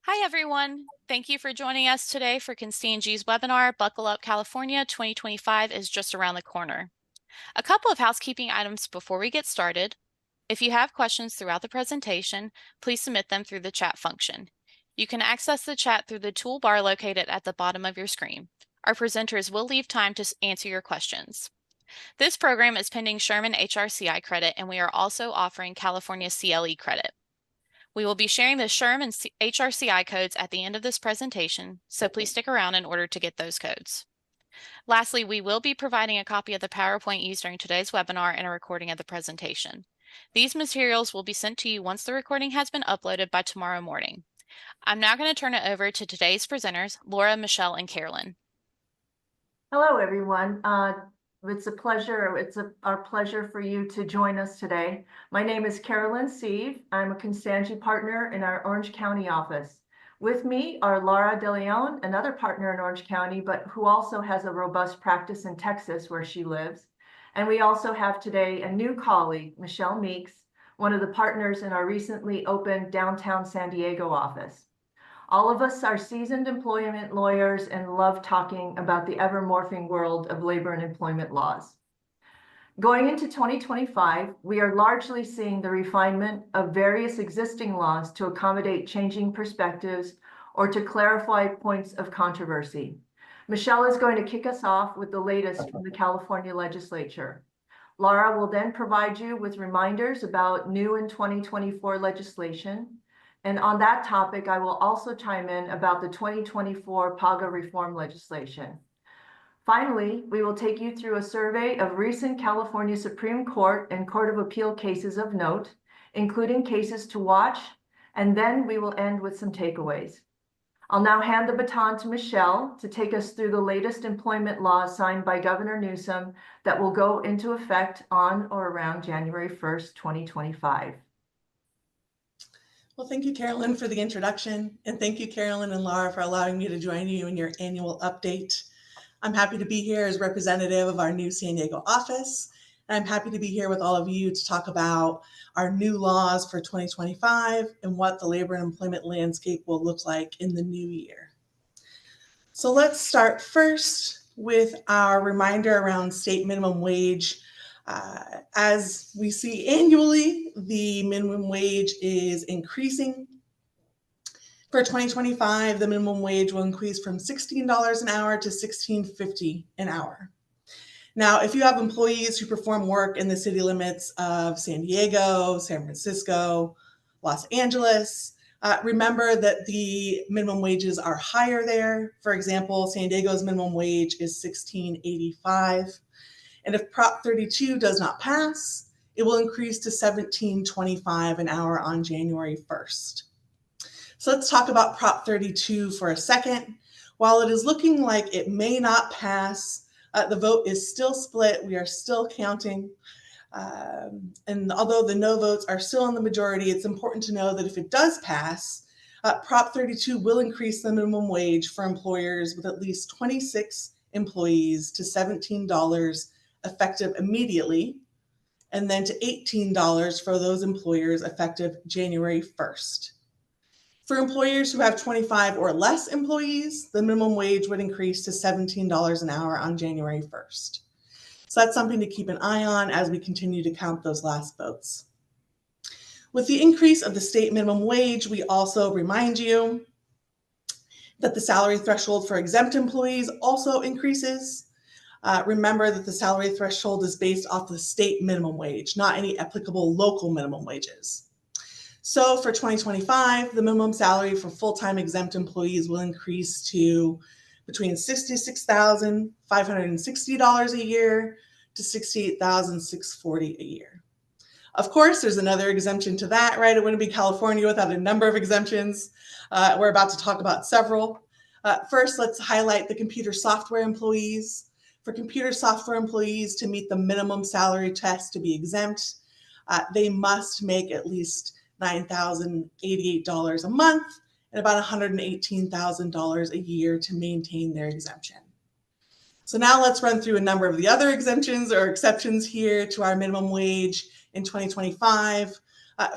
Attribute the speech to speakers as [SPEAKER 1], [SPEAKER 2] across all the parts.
[SPEAKER 1] Hi, everyone. Thank you for joining us today for Constangy's webinar, Buckle Up California 2025 is just around the corner. A couple of housekeeping items before we get started. If you have questions throughout the presentation, please submit them through the chat function. You can access the chat through the toolbar located at the bottom of your screen. Our presenters will leave time to answer your questions. This program is pending Sherman HRCI credit, and we are also offering California CLE credit. We will be sharing the SHRM and HRCI codes at the end of this presentation, so please stick around in order to get those codes. Lastly, we will be providing a copy of the PowerPoint used during today's webinar and a recording of the presentation. These materials will be sent to you once the recording has been uploaded by tomorrow morning. I'm now going to turn it over to today's presenters, Laura, Michelle, and Carolyn.
[SPEAKER 2] Hello, everyone. It's a pleasure. Our pleasure for you to join us today. My name is Carolyn Sieve. I'm a Constangy partner in our Orange County office. With me are Lara de Leon, another partner in Orange County, but who also has a robust practice in Texas where she lives. And we also have today a new colleague, Michelle Meeks, one of the partners in our recently opened downtown San Diego office. All of us are seasoned employment lawyers and love talking about the ever-morphing world of labor and employment laws. Going into 2025, we are largely seeing the refinement of various existing laws to accommodate changing perspectives or to clarify points of controversy. Michelle is going to kick us off with the latest from the California legislature. Lara will then provide you with reminders about new in 2024 legislation. And on that topic, I will also chime in about the 2024 PAGA reform legislation. Finally, we will take you through a survey of recent California Supreme Court and Court of Appeal cases of note, including cases to watch, and then we will end with some takeaways. I'll now hand the baton to Michelle to take us through the latest employment laws signed by Governor Newsom that will go into effect on or around January 1st, 2025.
[SPEAKER 3] Well, thank you, Carolyn, for the introduction. And thank you, Carolyn and Laura, for allowing me to join you in your annual update. I'm happy to be here as representative of our new San Diego office. And I'm happy to be here with all of you to talk about our new laws for 2025 and what the labor and employment landscape will look like in the new year. So let's start first with our reminder around state minimum wage. As we see annually, the minimum wage is increasing. For 2025, the minimum wage will increase from $16 an hour to $16.50 an hour. Now, if you have employees who perform work in the city limits of San Diego, San Francisco, Los Angeles, remember that the minimum wages are higher there. For example, San Diego's minimum wage is $16.85. And if Prop 32 does not pass, it will increase to $17.25 an hour on January 1st. So let's talk about Prop 32 for a second. While it is looking like it may not pass, the vote is still split. We are still counting. And although the no votes are still in the majority, it's important to know that if it does pass, Prop 32 will increase the minimum wage for employers with at least 26 employees to $17 effective immediately, and then to $18 for those employers effective January 1st. For employers who have 25 or less employees, the minimum wage would increase to $17 an hour on January 1st. So that's something to keep an eye on as we continue to count those last votes. With the increase of the state minimum wage, we also remind you that the salary threshold for exempt employees also increases. Remember that the salary threshold is based off the state minimum wage, not any applicable local minimum wages. So for 2025, the minimum salary for full-time exempt employees will increase to between $66,560 a year to $68,640 a year. Of course, there's another exemption to that, right? It wouldn't be California without a number of exemptions. We're about to talk about several. First, let's highlight the computer software employees. For computer software employees to meet the minimum salary test to be exempt, they must make at least $9,088 a month and about $118,000 a year to maintain their exemption. So now let's run through a number of the other exemptions or exceptions here to our minimum wage in 2025.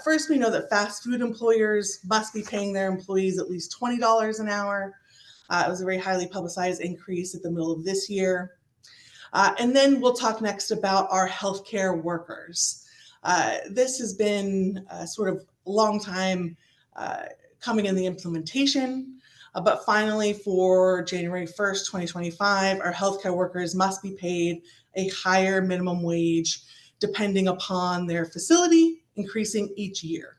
[SPEAKER 3] First, we know that fast food employers must be paying their employees at least $20 an hour. It was a very highly publicized increase at the middle of this year. And then we'll talk next about our healthcare workers. This has been sort of a long time coming in the implementation, but finally for January 1st, 2025, our healthcare workers must be paid a higher minimum wage depending upon their facility, increasing each year.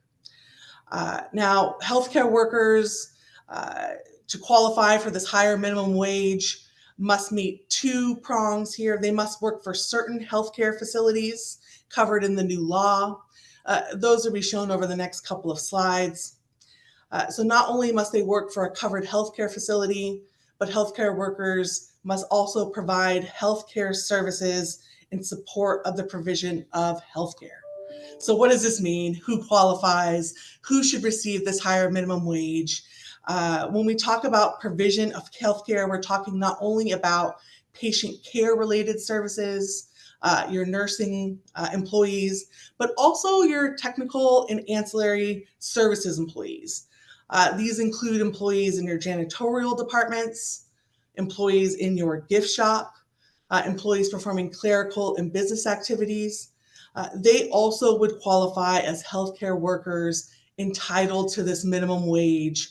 [SPEAKER 3] Now, healthcare workers, to qualify for this higher minimum wage, must meet two prongs here. They must work for certain healthcare facilities covered in the new law. Those will be shown over the next couple of slides. So not only must they work for a covered healthcare facility, but healthcare workers must also provide healthcare services in support of the provision of healthcare. So what does this mean? Who qualifies? Who should receive this higher minimum wage? When we talk about provision of healthcare, we're talking not only about patient care related services, your nursing employees, but also your technical and ancillary services employees. These include employees in your janitorial departments, employees in your gift shop, employees performing clerical and business activities. They also would qualify as healthcare workers entitled to this minimum wage,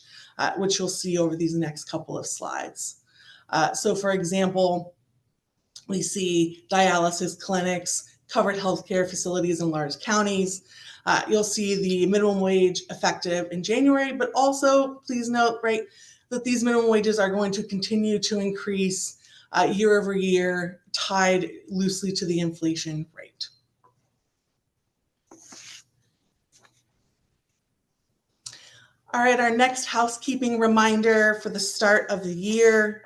[SPEAKER 3] which you'll see over these next couple of slides. So for example, we see dialysis clinics, covered healthcare facilities in large counties. You'll see the minimum wage effective in January, but also please note, right, that these minimum wages are going to continue to increase year over year, tied loosely to the inflation rate. All right, our next housekeeping reminder for the start of the year.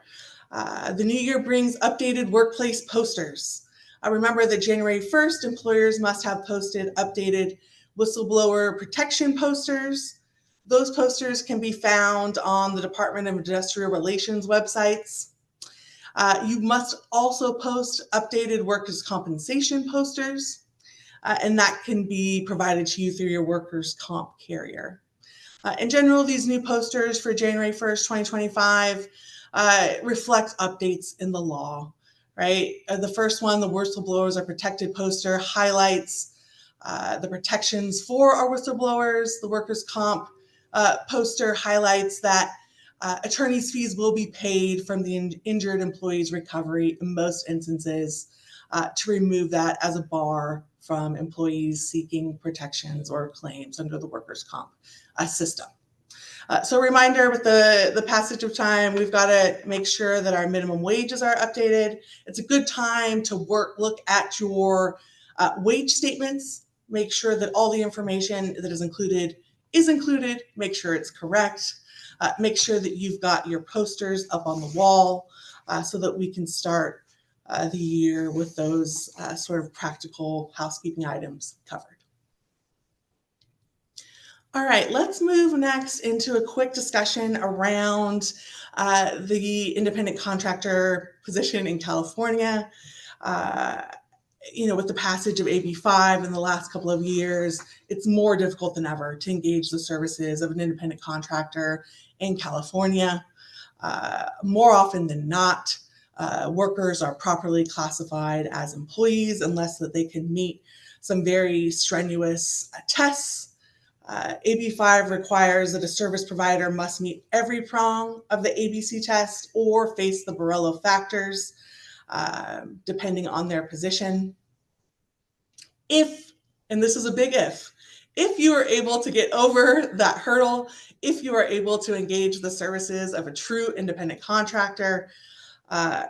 [SPEAKER 3] The new year brings updated workplace posters. Remember that January 1st, employers must have posted updated whistleblower protection posters. Those posters can be found on the Department of Industrial Relations websites. You must also post updated workers' compensation posters, and that can be provided to you through your workers' comp carrier. In general, these new posters for January 1st, 2025 reflect updates in the law, right? The first one, the whistleblowers are protected poster, highlights the protections for our whistleblowers. The workers' comp poster highlights that attorney's fees will be paid from the injured employee's recovery in most instances to remove that as a bar from employees seeking protections or claims under the workers' comp system. So a reminder, with the passage of time, we've got to make sure that our minimum wages are updated. It's a good time to look at your wage statements, make sure that all the information that is included, make sure it's correct, make sure that you've got your posters up on the wall so that we can start the year with those sort of practical housekeeping items covered. All right, let's move next into a quick discussion around the independent contractor position in California. With the passage of AB 5 in the last couple of years, it's more difficult than ever to engage the services of an independent contractor in California. More often than not, workers are properly classified as employees unless that they can meet some very strenuous tests. AB 5 requires that a service provider must meet every prong of the ABC test or face the Borello factors, depending on their position. If, and this is a big if you are able to get over that hurdle, if you are able to engage the services of a true independent contractor,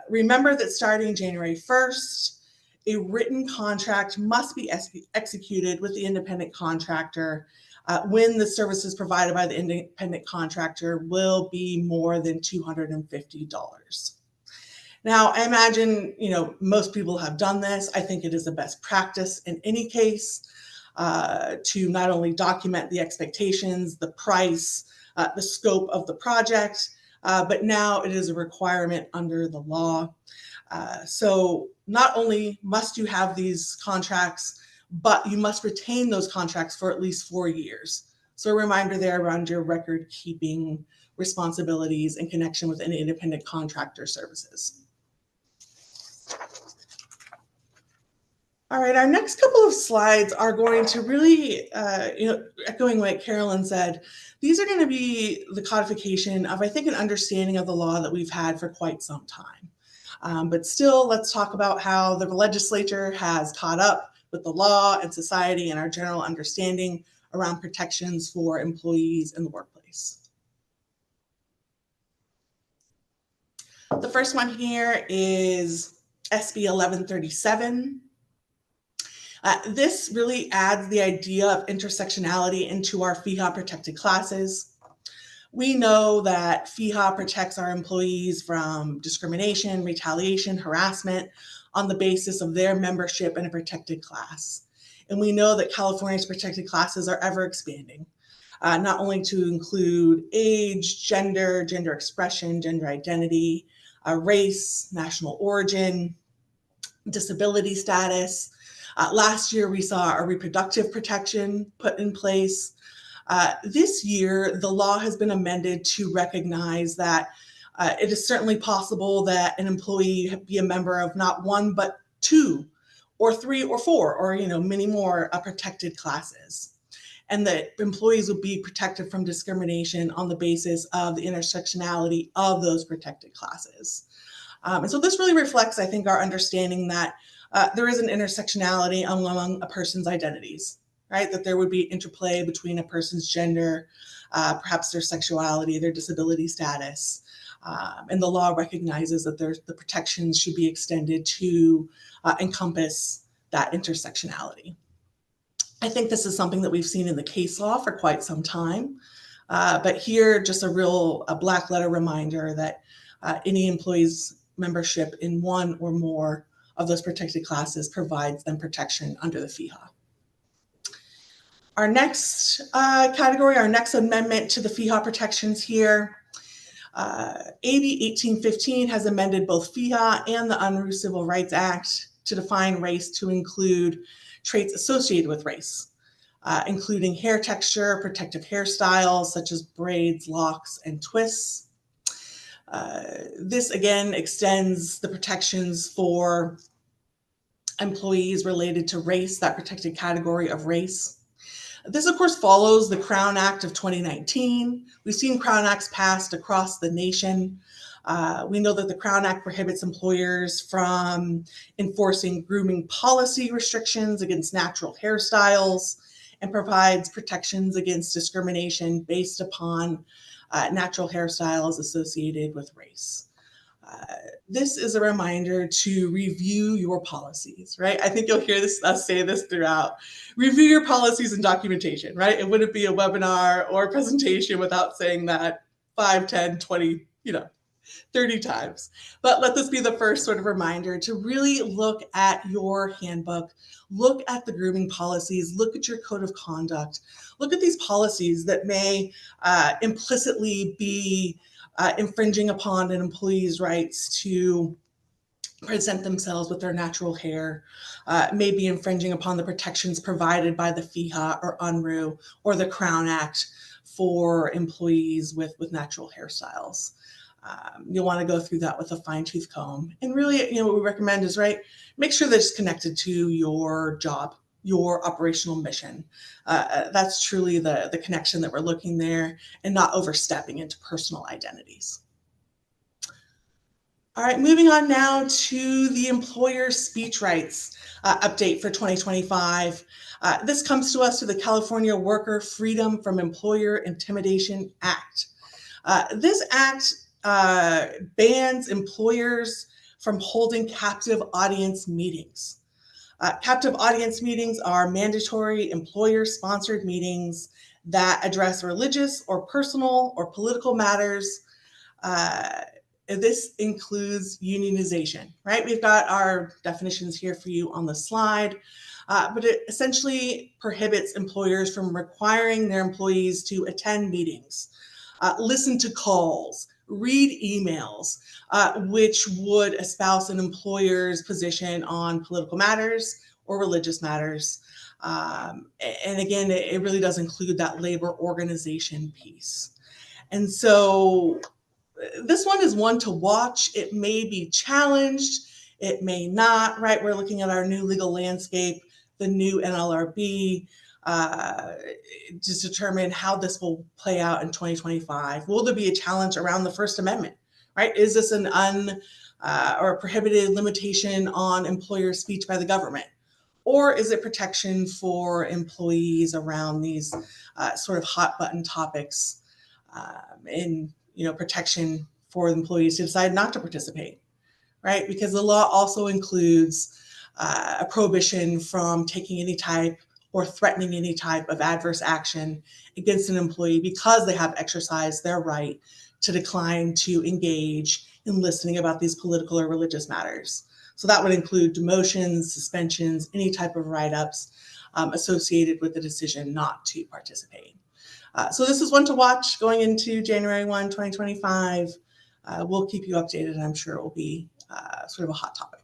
[SPEAKER 3] remember that starting January 1st, a written contract must be executed with the independent contractor when the services provided by the independent contractor will be more than $250. Now, I imagine, most people have done this. I think it is the best practice in any case to not only document the expectations, the price, the scope of the project, but now it is a requirement under the law. So not only must you have these contracts but you must retain those contracts for at least 4 years. So a reminder there around your record keeping responsibilities in connection with any independent contractor services. All right, our next couple of slides are going to really, echoing what Carolyn said, these are going to be the codification of, I think, an understanding of the law that we've had for quite some time. But still, let's talk about how the legislature has caught up with the law and society and our general understanding around protections for employees in the workplace. The first one here is SB 1137. This really adds the idea of intersectionality into our FEHA protected classes. We know that FEHA protects our employees from discrimination, retaliation, harassment on the basis of their membership in a protected class. And we know that California's protected classes are ever expanding, not only to include age, gender, gender expression, gender identity, race, national origin, disability status. Last year, we saw a reproductive protection put in place. This year, the law has been amended to recognize that it is certainly possible that an employee be a member of not one, but 2 or 3 or 4, or many more protected classes. And that employees will be protected from discrimination on the basis of the intersectionality of those protected classes. And so this really reflects, I think, our understanding that there is an intersectionality among a person's identities, right? That there would be interplay between a person's gender, perhaps their sexuality, their disability status. And the law recognizes that the protections should be extended to encompass that intersectionality. I think this is something that we've seen in the case law for quite some time. But here, just a black letter reminder that any employee's membership in one or more of those protected classes provides them protection under the FEHA. Our next category, our next amendment to the FEHA protections here, AB 1815 has amended both FEHA and the Unruh Civil Rights Act to define race to include traits associated with race, including hair texture, protective hairstyles such as braids, locks, and twists. This again extends the protections for employees related to race, that protected category of race. This, of course, follows the Crown Act of 2019. We've seen Crown Acts passed across the nation. We know that the Crown Act prohibits employers from enforcing grooming policy restrictions against natural hairstyles and provides protections against discrimination based upon natural hairstyles associated with race. This is a reminder to review your policies, right? I think you'll hear us say this throughout. Review your policies and documentation, right? It wouldn't be a webinar or a presentation without saying that 5, 10, 20, 30 times. But let this be the first sort of reminder to really look at your handbook, look at the grooming policies, look at your code of conduct, look at these policies that may implicitly be infringing upon an employee's rights to present themselves with their natural hair, may be infringing upon the protections provided by the FEHA or Unruh or the Crown Act for employees with natural hairstyles. You'll want to go through that with a fine-tooth comb. And really, what we recommend is, make sure that it's connected to your job, your operational mission. That's truly the connection that we're looking there, and not overstepping into personal identities. All right, moving on now to the employer speech rights update for 2025. This comes to us through the California Worker Freedom from Employer Intimidation Act. This act bans employers from holding captive audience meetings. Captive audience meetings are mandatory employer-sponsored meetings that address religious or personal or political matters. This includes unionization, right? We've got our definitions here for you on the slide, but it essentially prohibits employers from requiring their employees to attend meetings, listen to calls, read emails, which would espouse an employer's position on political matters or religious matters. And again, it really does include that labor organization piece. And so this one is one to watch. It may be challenged, it may not, right? We're looking at our new legal landscape, the new NLRB, to determine how this will play out in 2025. Will there be a challenge around the First Amendment, right? Is this an or a prohibited limitation on employer speech by the government? Or is it protection for employees around these sort of hot button topics in protection for employees to decide not to participate, right? Because the law also includes a prohibition from taking any type or threatening any type of adverse action against an employee because they have exercised their right to decline to engage in listening about these political or religious matters. So that would include demotions, suspensions, any type of write-ups associated with the decision not to participate. So this is one to watch going into January 1, 2025. We'll keep you updated, and I'm sure it will be sort of a hot topic.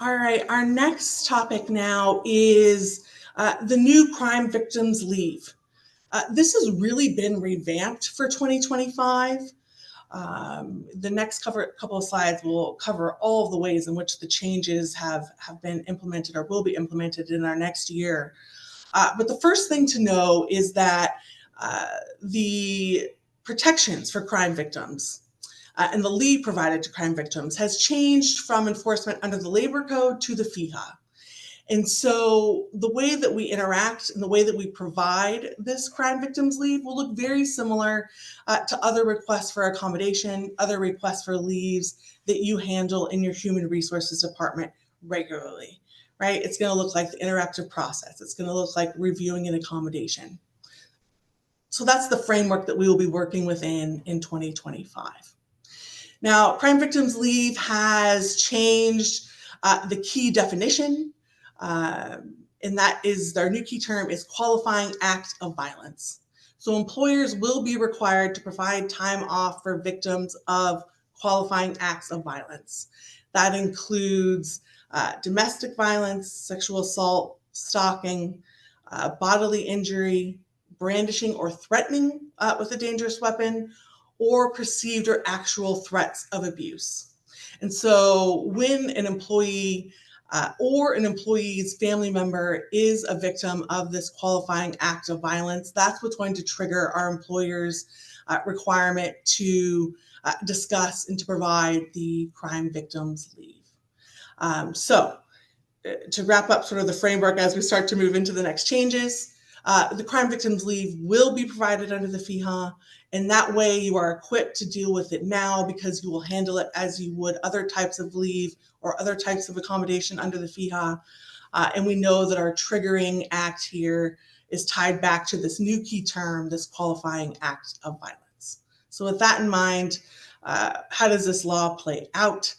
[SPEAKER 3] All right, our next topic now is the new crime victims leave. This has really been revamped for 2025. The next couple of slides will cover all of the ways in which the changes have been implemented or will be implemented in our next year. But the first thing to know is that the protections for crime victims and the leave provided to crime victims has changed from enforcement under the Labor Code to the FEHA. And so the way that we interact and the way that we provide this crime victims leave will look very similar to other requests for accommodation, other requests for leaves that you handle in your human resources department regularly, right? It's going to look like the interactive process. It's going to look like reviewing an accommodation. So that's the framework that we will be working within in 2025. Now, crime victims leave has changed the key definition. And that is our new key term is qualifying act of violence. So employers will be required to provide time off for victims of qualifying acts of violence. That includes domestic violence, sexual assault, stalking, bodily injury, brandishing or threatening with a dangerous weapon, or perceived or actual threats of abuse. And so when an employee or an employee's family member is a victim of this qualifying act of violence, that's what's going to trigger our employer's requirement to discuss and to provide the crime victims leave. So to wrap up sort of the framework as we start to move into the next changes, the crime victims leave will be provided under the FEHA, and that way you are equipped to deal with it now because you will handle it as you would other types of leave or other types of accommodation under the FEHA. And we know that our triggering act here is tied back to this new key term, this qualifying act of violence. So with that in mind, how does this law play out?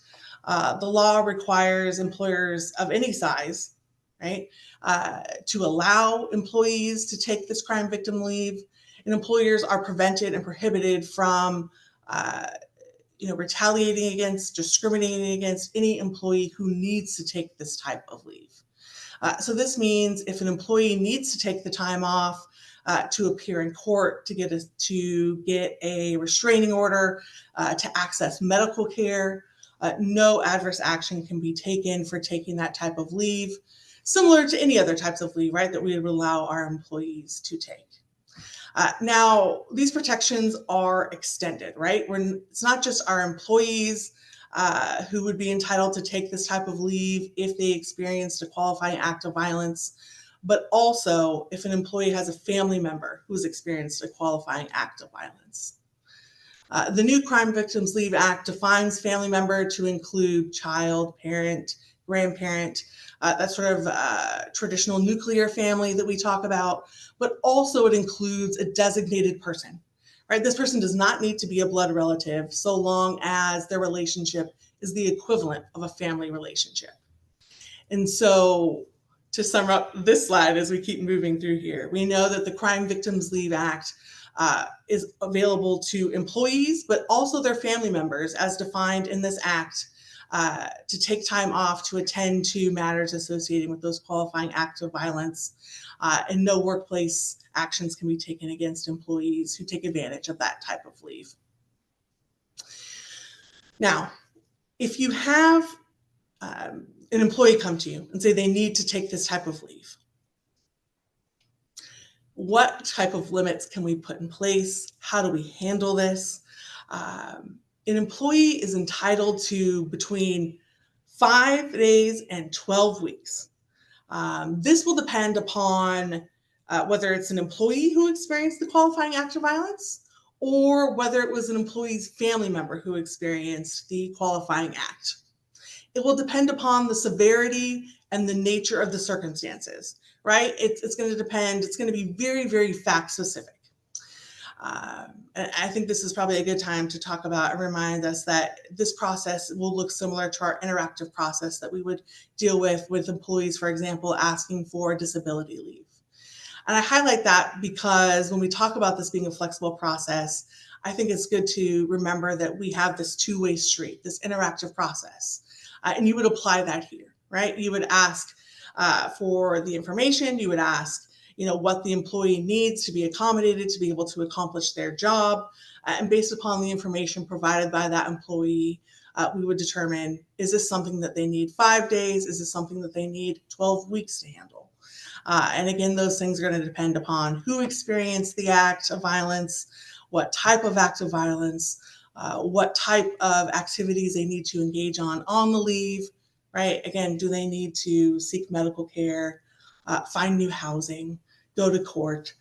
[SPEAKER 3] The law requires employers of any size, right, to allow employees to take this crime victim leave, and employers are prevented and prohibited from retaliating against, discriminating against any employee who needs to take this type of leave. So this means if an employee needs to take the time off to appear in court, to get a restraining order, to access medical care, no adverse action can be taken for taking that type of leave, similar to any other types of leave, right, that we would allow our employees to take. Now, these protections are extended, right? It's not just our employees who would be entitled to take this type of leave if they experienced a qualifying act of violence, but also if an employee has a family member who's experienced a qualifying act of violence. The new Crime Victims Leave Act defines family member to include child, parent, grandparent, that sort of traditional nuclear family that we talk about, but also it includes a designated person, right? This person does not need to be a blood relative so long as their relationship is the equivalent of a family relationship. And so to sum up this slide as we keep moving through here, we know that the Crime Victims Leave Act is available to employees, but also their family members as defined in this act, to take time off to attend to matters associated with those qualifying acts of violence, and no workplace actions can be taken against employees who take advantage of that type of leave. Now, if you have an employee come to you and say they need to take this type of leave, what type of limits can we put in place? How do we handle this? An employee is entitled to between 5 days and 12 weeks. This will depend upon whether it's an employee who experienced the qualifying act of violence or whether it was an employee's family member who experienced the qualifying act. It will depend upon the severity and the nature of the circumstances, right? It's going to depend. It's going to be very, very fact specific. And I think this is probably a good time to talk about and remind us that this process will look similar to our interactive process that we would deal with employees, for example, asking for disability leave. And I highlight that because when we talk about this being a flexible process, I think it's good to remember that we have this two-way street, this interactive process. And you would apply that here, right? You would ask for the information, you would ask what the employee needs to be accommodated to be able to accomplish their job. And based upon the information provided by that employee, we would determine, is this something that they need 5 days? Is this something that they need 12 weeks to handle? And again, those things are going to depend upon who experienced the act of violence, what type of act of violence, what type of activities they need to engage on the leave, right? Again, do they need to seek medical care, find new housing, go to court?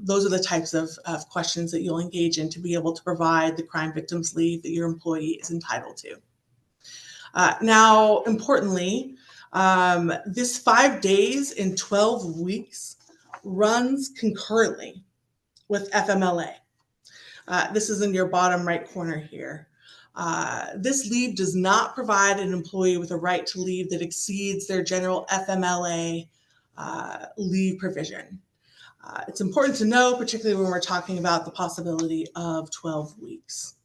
[SPEAKER 3] Those are the types of questions that you'll engage in to be able to provide the crime victims leave that your employee is entitled to. Now, importantly, this 5 days in 12 weeks runs concurrently with FMLA. This is in your bottom right corner here. This leave does not provide an employee with a right to leave that exceeds their general FMLA leave provision. It's important to know, particularly when we're talking about the possibility of 12 weeks.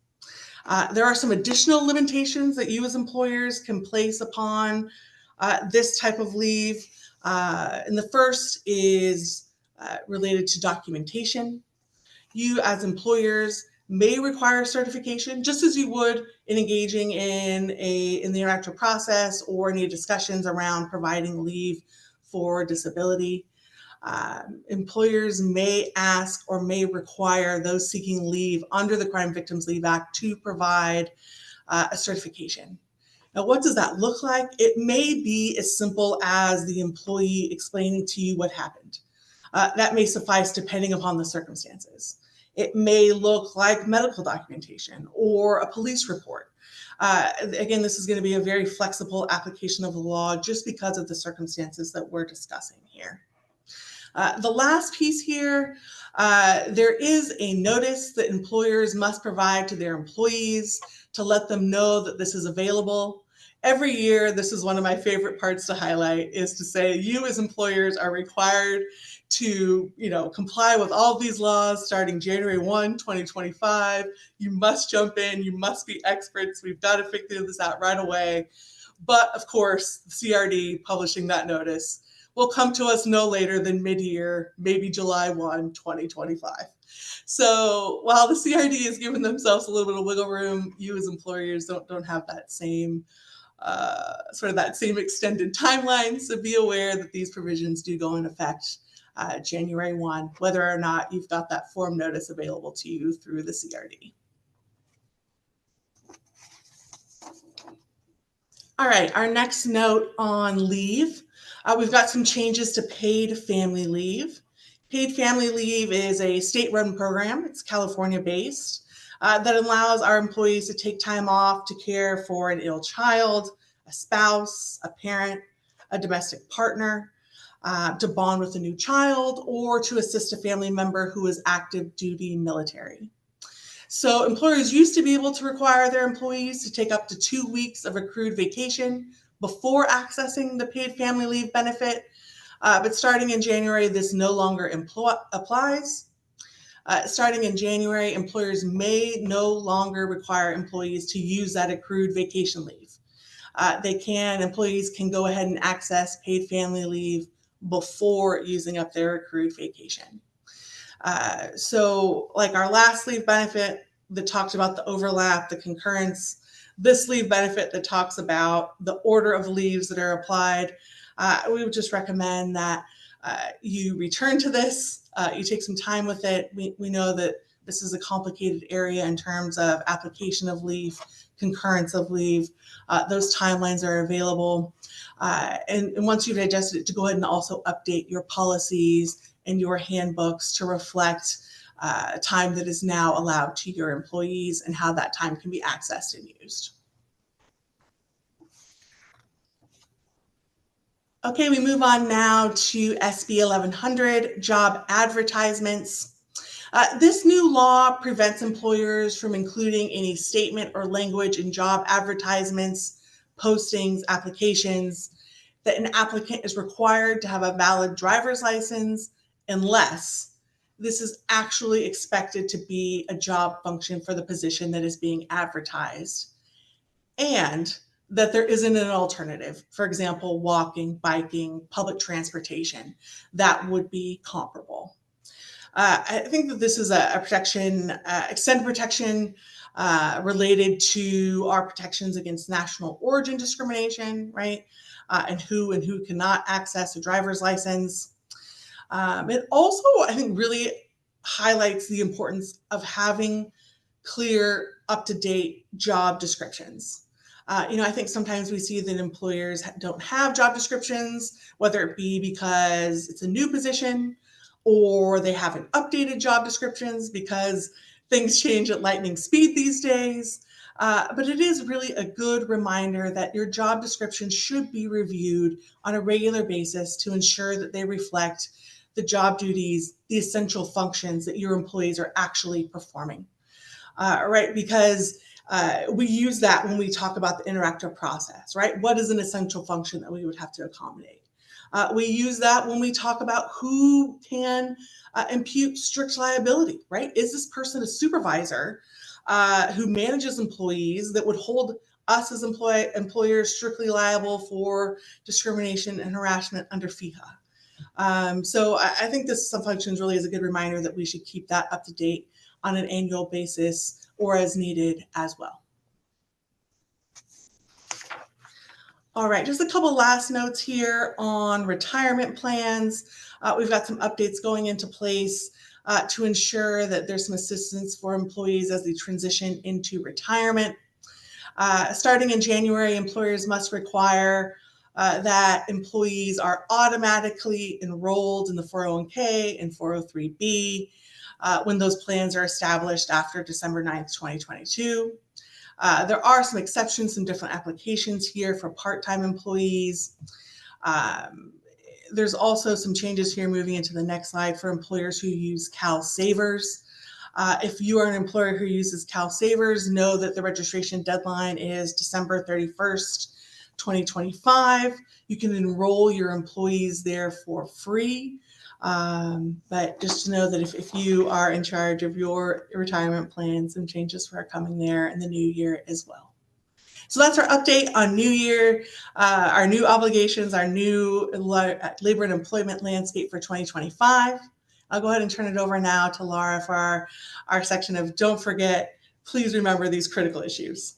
[SPEAKER 3] There are some additional limitations that you as employers can place upon this type of leave. And the first is related to documentation. You as employers may require certification, just as you would in engaging in the interactive process or any discussions around providing leave for disability. Employers may ask or may require those seeking leave under the Crime Victims Leave Act to provide a certification. Now, what does that look like? It may be as simple as the employee explaining to you what happened. That may suffice depending upon the circumstances. It may look like medical documentation or a police report. Again, this is going to be a very flexible application of the law just because of the circumstances that we're discussing here. The last piece here, there is a notice that employers must provide to their employees to let them know that this is available. Every year, this is one of my favorite parts to highlight, is to say you as employers are required to comply with all of these laws starting January 1, 2025. You must jump in. You must be experts. We've got to figure this out right away. But of course, the CRD publishing that notice will come to us no later than mid-year, maybe July 1, 2025. So while the CRD has given themselves a little bit of wiggle room, you as employers don't have that same that same extended timeline. So be aware that these provisions do go in effect January 1, whether or not you've got that form notice available to you through the CRD. All right, our next note on leave. We've got some changes to paid family leave. Paid family leave is a state-run program. It's California-based that allows our employees to take time off to care for an ill child, a spouse, a parent, a domestic partner, to bond with a new child, or to assist a family member who is active duty military. So employers used to be able to require their employees to take up to 2 weeks of accrued vacation before accessing the paid family leave benefit. But starting in January, this no longer applies. Starting in January, employers may no longer require employees to use that accrued vacation leave. Employees can go ahead and access paid family leave before using up their accrued vacation. So like our last leave benefit that talked about the overlap, the concurrence, this leave benefit that talks about the order of leaves that are applied, we would just recommend that you return to this, you take some time with it. We know that this is a complicated area in terms of application of leave, concurrence of leave. Those timelines are available. And once you've digested it, to go ahead and also update your policies and your handbooks to reflect time that is now allowed to your employees and how that time can be accessed and used. Okay, we move on now to SB 1100, job advertisements. This new law prevents employers from including any statement or language in job advertisements, postings, applications, that an applicant is required to have a valid driver's license unless this is actually expected to be a job function for the position that is being advertised, and that there isn't an alternative. For example, walking, biking, public transportation, that would be comparable. I think that this is a protection, extended protection related to our protections against national origin discrimination, right? And who cannot access a driver's license. It also, I think, really highlights the importance of having clear, up-to-date job descriptions. I think sometimes we see that employers don't have job descriptions, whether it be because it's a new position or they haven't updated job descriptions because things change at lightning speed these days. But it is really a good reminder that your job description should be reviewed on a regular basis to ensure that they reflect the job duties, the essential functions that your employees are actually performing. Right? Because we use that when we talk about the interactive process, right? What is an essential function that we would have to accommodate? We use that when we talk about who can impute strict liability, right? Is this person a supervisor who manages employees that would hold us as employers strictly liable for discrimination and harassment under FEHA? So I think this functions really is a good reminder that we should keep that up to date on an annual basis or as needed as well. All right, just a couple last notes here on retirement plans. We've got some updates going into place to ensure that there's some assistance for employees as they transition into retirement. Starting in January, employers must require that employees are automatically enrolled in the 401k and 403b when those plans are established after December 9th, 2022. There are some exceptions, some different applications here for part-time employees. There's also some changes here moving into the next slide for employers who use Cal Savers. If you are an employer who uses Cal Savers, know that the registration deadline is December 31st, 2025. You can enroll your employees there for free. But just to know that if you are in charge of your retirement plans, some changes are coming there in the new year as well. So that's our update on New Year, our new obligations, our new labor and employment landscape for 2025. I'll go ahead and turn it over now to Lara for our section of Don't Forget, Please Remember These Critical Issues.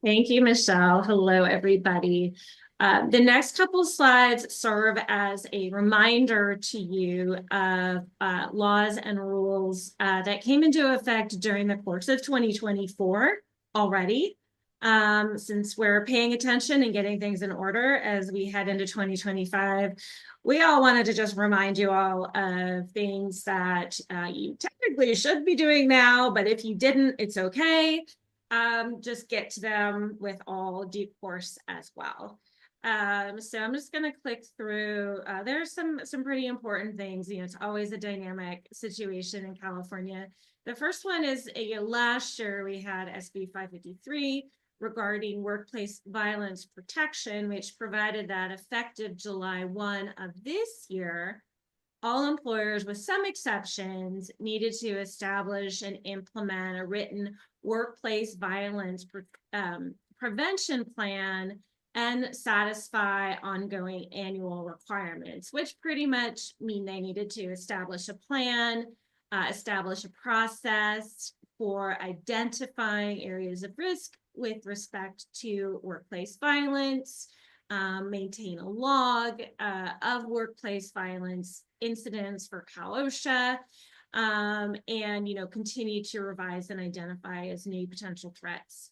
[SPEAKER 4] Thank you, Michelle. Hello, everybody. The next couple slides serve as a reminder to you of laws and rules that came into effect during the course of 2024 already. Since we're paying attention and getting things in order as we head into 2025, we all wanted to just remind you all of things that you technically should be doing now, but if you didn't, it's okay. Just get to them with all due course as well. So I'm just going to click through. There's some pretty important things. It's always a dynamic situation in California. The first one is last year we had SB 553 regarding workplace violence protection, which provided that effective July 1 of this year, all employers, with some exceptions, needed to establish and implement a written workplace violence prevention plan and satisfy ongoing annual requirements, which pretty much mean they needed to establish a plan, establish a process for identifying areas of risk with respect to workplace violence, maintain a log of workplace violence incidents for Cal/OSHA, and continue to revise and identify as new potential threats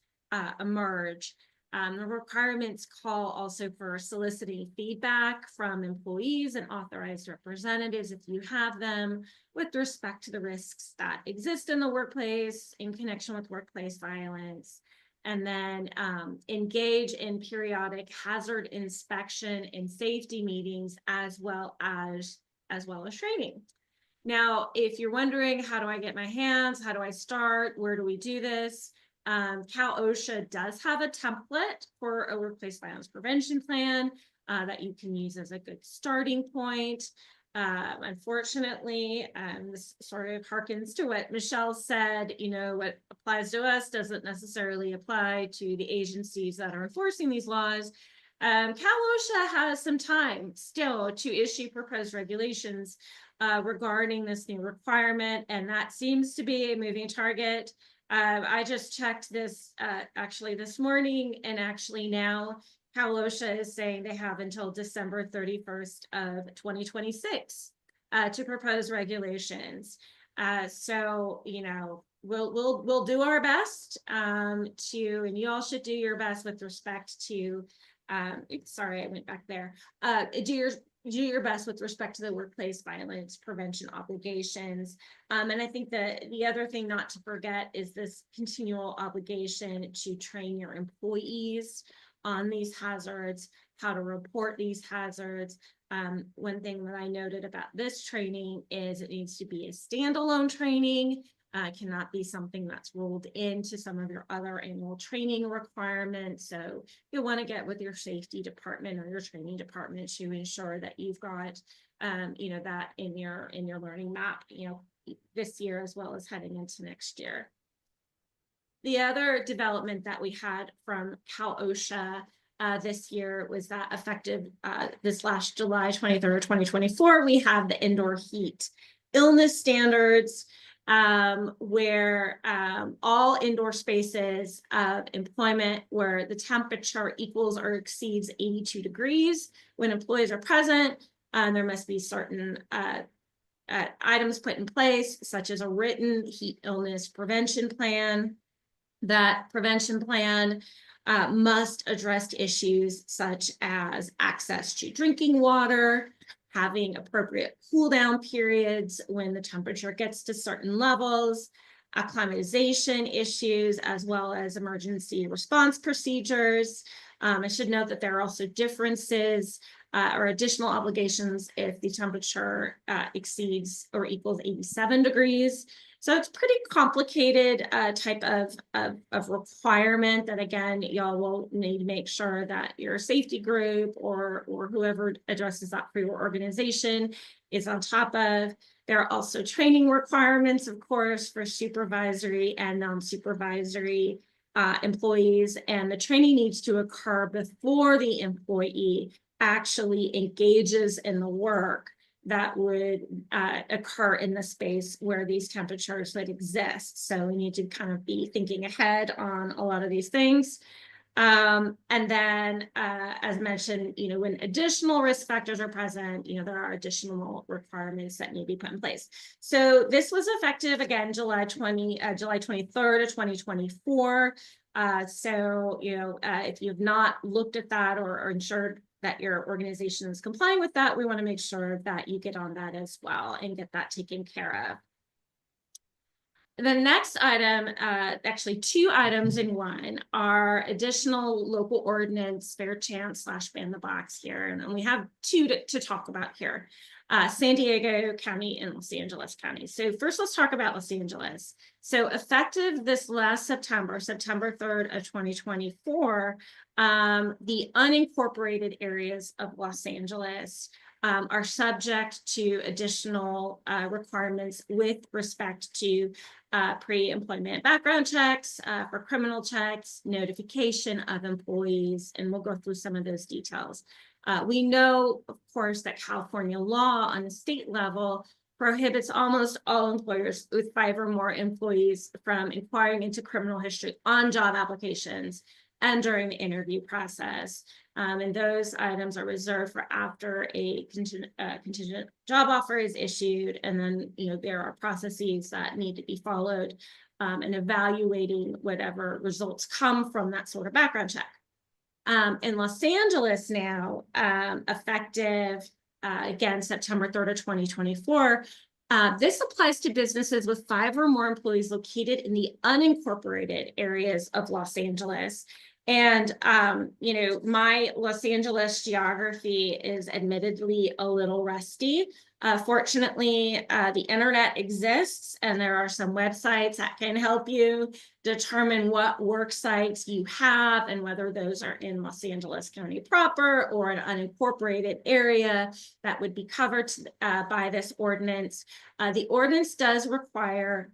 [SPEAKER 4] emerge. The requirements call also for soliciting feedback from employees and authorized representatives, if you have them, with respect to the risks that exist in the workplace in connection with workplace violence. And then engage in periodic hazard inspection and safety meetings, as well as training. Now, if you're wondering, how do I get my hands? How do I start? Where do we do this? Cal/OSHA does have a template for a workplace violence prevention plan that you can use as a good starting point. Unfortunately, this sort of harkens to what Michelle said, what applies to us doesn't necessarily apply to the agencies that are enforcing these laws. Cal/OSHA has some time still to issue proposed regulations regarding this new requirement, and that seems to be a moving target. I just checked this actually this morning, and actually now Cal/OSHA is saying they have until December 31st of 2026 to propose regulations. So we'll do our best and you all should do your best with respect to sorry, I went back there. Do your best with respect to the workplace violence prevention obligations. And I think that the other thing not to forget is this continual obligation to train your employees on these hazards, how to report these hazards. One thing that I noted about this training is it needs to be a standalone training. Cannot be something that's rolled into some of your other annual training requirements. So you'll want to get with your safety department or your training department to ensure that you've got, that in your learning map, this year as well as heading into next year. The other development that we had from Cal/OSHA this year was that effective this last July 23rd, 2024, we have the indoor heat illness standards, where all indoor spaces of employment where the temperature equals or exceeds 82 degrees when employees are present, there must be certain items put in place, such as a written heat illness prevention plan. That prevention plan must address issues such as access to drinking water, having appropriate cool down periods when the temperature gets to certain levels, acclimatization issues, as well as emergency response procedures. I should note that there are also differences or additional obligations if the temperature exceeds or equals 87 degrees. So it's pretty complicated type of requirement that, again, y'all will need to make sure that your safety group or whoever addresses that for your organization is on top of. There are also training requirements, of course, for supervisory and non-supervisory employees, and the training needs to occur before the employee actually engages in the work that would occur in the space where these temperatures would exist. So we need to kind of be thinking ahead on a lot of these things. And then, as mentioned, when additional risk factors are present, there are additional requirements that need to be put in place. So this was effective, again, July 23rd of 2024. So, if you've not looked at that or ensured that your organization is complying with that, we want to make sure that you get on that as well and get that taken care of. The next item, actually two items in one, are additional local ordinance, fair chance / ban the box here. And we have two to talk about here, San Diego County and Los Angeles County. So first, let's talk about Los Angeles. So effective this last September, September 3rd of 2024, the unincorporated areas of Los Angeles are subject to additional requirements with respect to pre-employment background checks, for criminal checks, notification of employees, and we'll go through some of those details. We know, of course, that California law on the state level prohibits almost all employers with 5 or more employees from inquiring into criminal history on job applications and during the interview process. And those items are reserved for after a contingent job offer is issued. And then, there are processes that need to be followed in evaluating whatever results come from that sort of background check. In Los Angeles now, effective, again, September 3rd of 2024, this applies to businesses with 5 or more employees located in the unincorporated areas of Los Angeles. And, my Los Angeles geography is admittedly a little rusty. Fortunately, the internet exists, and there are some websites that can help you determine what work sites you have and whether those are in Los Angeles County proper or an unincorporated area that would be covered by this ordinance. The ordinance does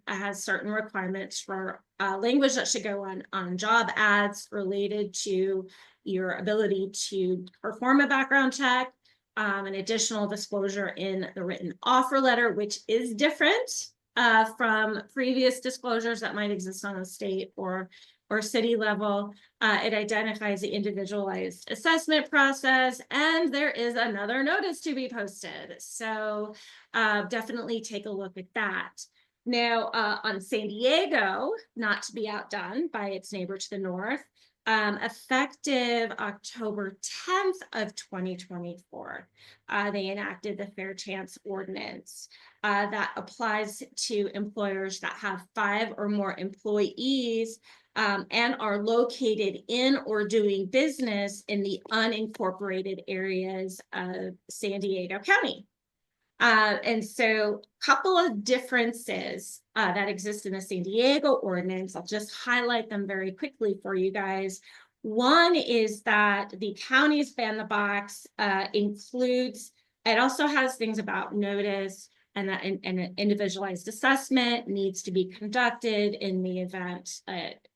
[SPEAKER 4] has certain requirements for language that should go on job ads related to your ability to perform a background check, an additional disclosure in the written offer letter, which is different from previous disclosures that might exist on a state or city level. It identifies the individualized assessment process, and there is another notice to be posted. So definitely take a look at that. Now, on San Diego, not to be outdone by its neighbor to the north, effective October 10th of 2024, they enacted the Fair Chance Ordinance that applies to employers that have 5 or more employees and are located in or doing business in the unincorporated areas of San Diego County. And so a couple of differences that exist in the San Diego ordinance. I'll just highlight them very quickly for you guys. One is that the county's ban the box includes, it also has things about notice and that an individualized assessment needs to be conducted in the event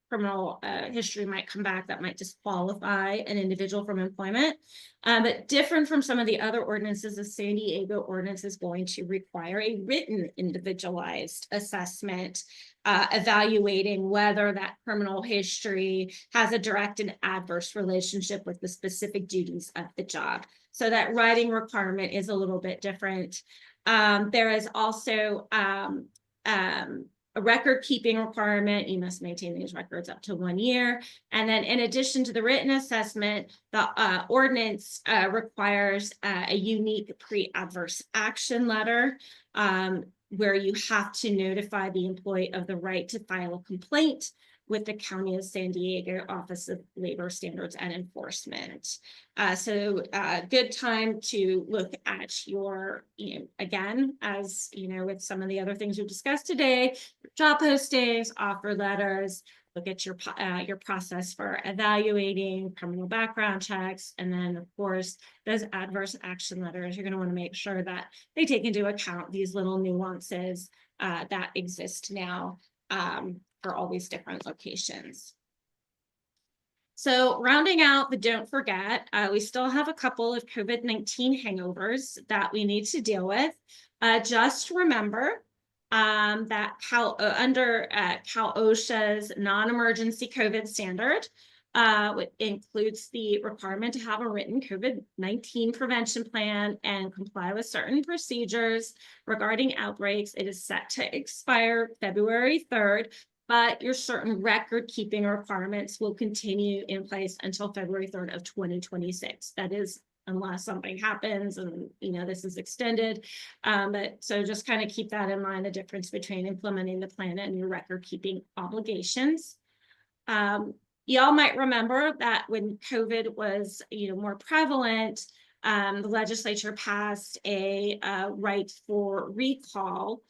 [SPEAKER 4] criminal history might come back that might disqualify an individual from employment. But different from some of the other ordinances, the San Diego ordinance is going to require a written individualized assessment, evaluating whether that criminal history has a direct and adverse relationship with the specific duties of the job. So that writing requirement is a little bit different. There is also a record keeping requirement. You must maintain these records up to 1 year. And then in addition to the written assessment, the ordinance requires a unique pre-adverse action letter where you have to notify the employee of the right to file a complaint with the County of San Diego Office of Labor Standards and Enforcement. So good time to look at your, again, as with some of the other things we've discussed today, job postings, offer letters, look at your process for evaluating criminal background checks. And then of course, those adverse action letters, you're gonna wanna make sure that they take into account these little nuances that exist now for all these different locations. So rounding out the don't forget, we still have a couple of COVID-19 hangovers that we need to deal with. Just remember that under Cal OSHA's non-emergency COVID standard, which includes the requirement to have a written COVID-19 prevention plan and comply with certain procedures regarding outbreaks. It is set to expire February 3rd. But your certain record keeping requirements will continue in place until February 3rd of 2026. That is, unless something happens and this is extended. But so just kind of keep that in mind, the difference between implementing the plan and your record keeping obligations. Y'all might remember that when COVID was more prevalent, the legislature passed a right for recall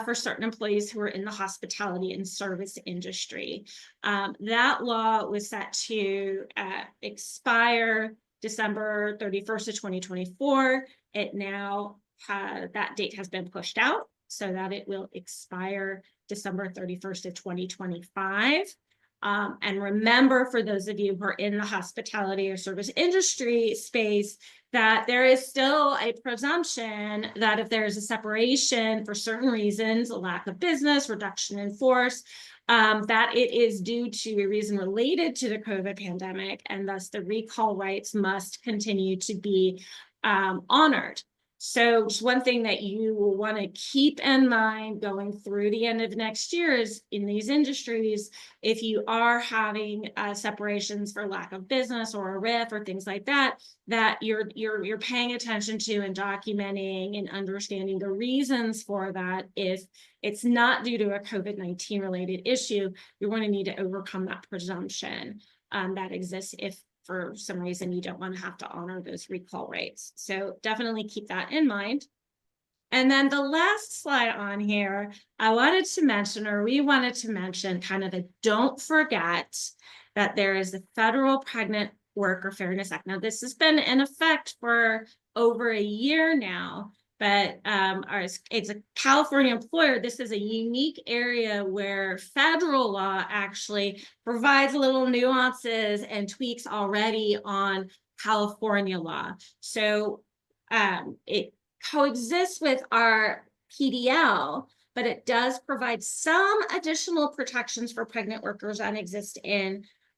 [SPEAKER 4] for certain employees who are in the hospitality and service industry. That law was set to expire December 31st of 2024. It now that date has been pushed out so that it will expire December 31st of 2025. And remember, for those of you who are in the hospitality or service industry space, that there is still a presumption that if there is a separation for certain reasons, a lack of business, reduction in force, that it is due to a reason related to the COVID pandemic, and thus the recall rights must continue to be honored. So just one thing that you will want to keep in mind going through the end of next year is in these industries, if you are having separations for lack of business or a RIF or things like that, that you're paying attention to and documenting and understanding the reasons for that. If it's not due to a COVID-19 related issue, you're going to need to overcome that presumption that exists if for some reason you don't want to have to honor those recall rates. So definitely keep that in mind. And then the last slide on here, I wanted to mention, or we wanted to mention, kind of a don't forget that there is the Federal Pregnant Worker Fairness Act. Now, this has been in effect for over a year now, but it's a California employer. This is a unique area where federal law actually provides little nuances and tweaks already on California law. So it coexists with our PDL, but it does provide some additional protections for pregnant workers that exist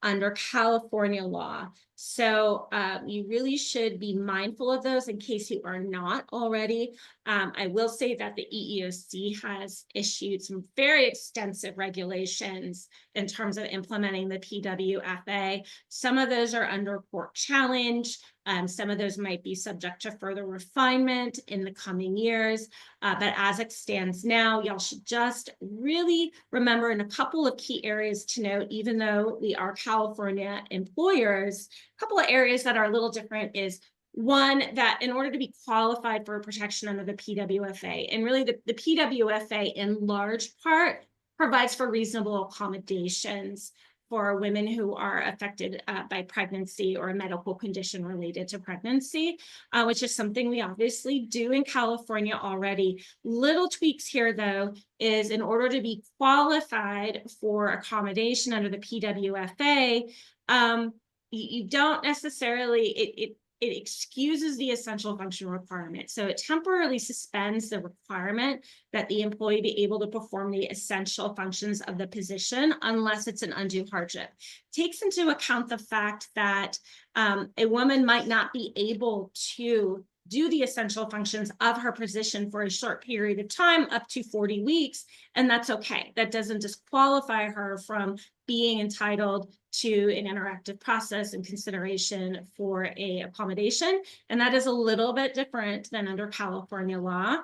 [SPEAKER 4] under California law. So you really should be mindful of those in case you are not already. I will say that the EEOC has issued some very extensive regulations in terms of implementing the PWFA. Some of those are under court challenge. Some of those might be subject to further refinement in the coming years. But as it stands now, y'all should just really remember in a couple of key areas to note, even though we are California employers, a couple of areas that are a little different is one, that in order to be qualified for protection under the PWFA, and really the PWFA in large part provides for reasonable accommodations for women who are affected by pregnancy or a medical condition related to pregnancy, which is something we obviously do in California already. Little tweaks here, though, is in order to be qualified for accommodation under the PWFA, you don't necessarily, it excuses the essential function requirement. So it temporarily suspends the requirement that the employee be able to perform the essential functions of the position unless it's an undue hardship. Takes into account the fact that a woman might not be able to do the essential functions of her position for a short period of time, up to 40 weeks, and that's okay. That doesn't disqualify her from being entitled to an interactive process and consideration for a accommodation. And that is a little bit different than under California law.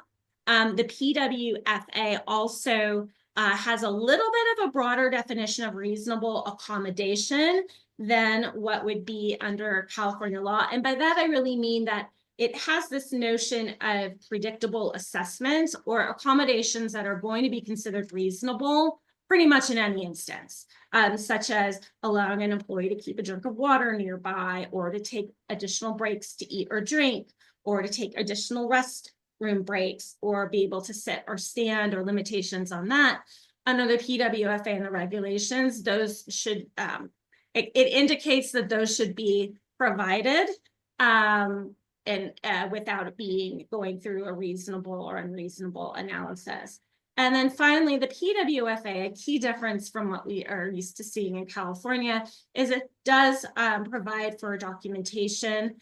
[SPEAKER 4] The PWFA also has a little bit of a broader definition of reasonable accommodation than what would be under California law. And by that, I really mean that it has this notion of predictable assessments or accommodations that are going to be considered reasonable pretty much in any instance, such as allowing an employee to keep a drink of water nearby, or to take additional breaks to eat or drink, or to take additional restroom breaks, or be able to sit or stand, or limitations on that. Under the PWFA and the regulations, those should, it indicates that those should be provided and without it going through a reasonable or unreasonable analysis. And then finally, the PWFA, a key difference from what we are used to seeing in California, is it does provide for documentation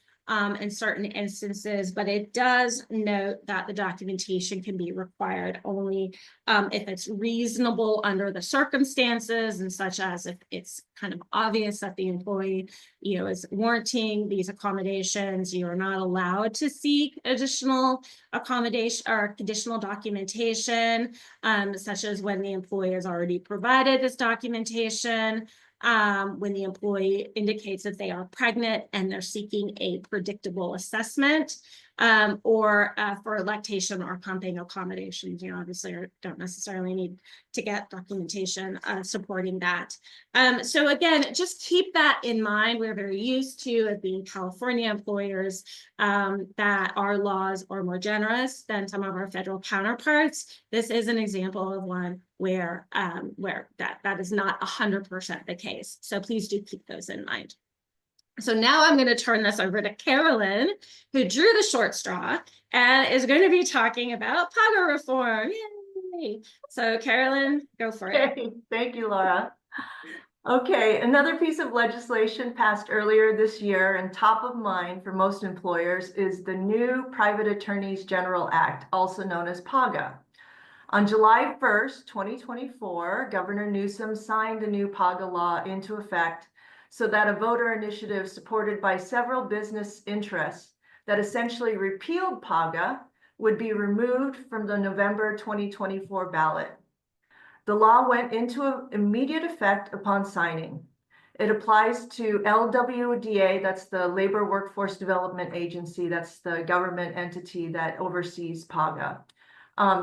[SPEAKER 4] in certain instances, but it does note that the documentation can be required only if it's reasonable under the circumstances, and such as if it's kind of obvious that the employee, is warranting these accommodations. You are not allowed to seek additional accommodation or additional documentation, such as when the employee has already provided this documentation. When the employee indicates that they are pregnant and they're seeking a predictable assessment, or for lactation or pumping accommodations. You know, obviously don't necessarily need to get documentation supporting that. So again, just keep that in mind. We're very used to, as being California employers, that our laws are more generous than some of our federal counterparts. This is an example of one where that is not 100% the case. So please do keep those in mind. So now I'm going to turn this over to Carolyn, who drew the short straw and is going to be talking about PAGA reform. Yay! So Carolyn, go for it.
[SPEAKER 2] Okay, thank you, Laura. Okay, another piece of legislation passed earlier this year and top of mind for most employers is the new Private Attorneys General Act, also known as PAGA. On July 1st, 2024, Governor Newsom signed the new PAGA law into effect so that a voter initiative supported by several business interests that essentially repealed PAGA would be removed from the November 2024 ballot. The law went into immediate effect upon signing. It applies to LWDA, that's the Labor Workforce Development Agency, that's the government entity that oversees PAGA,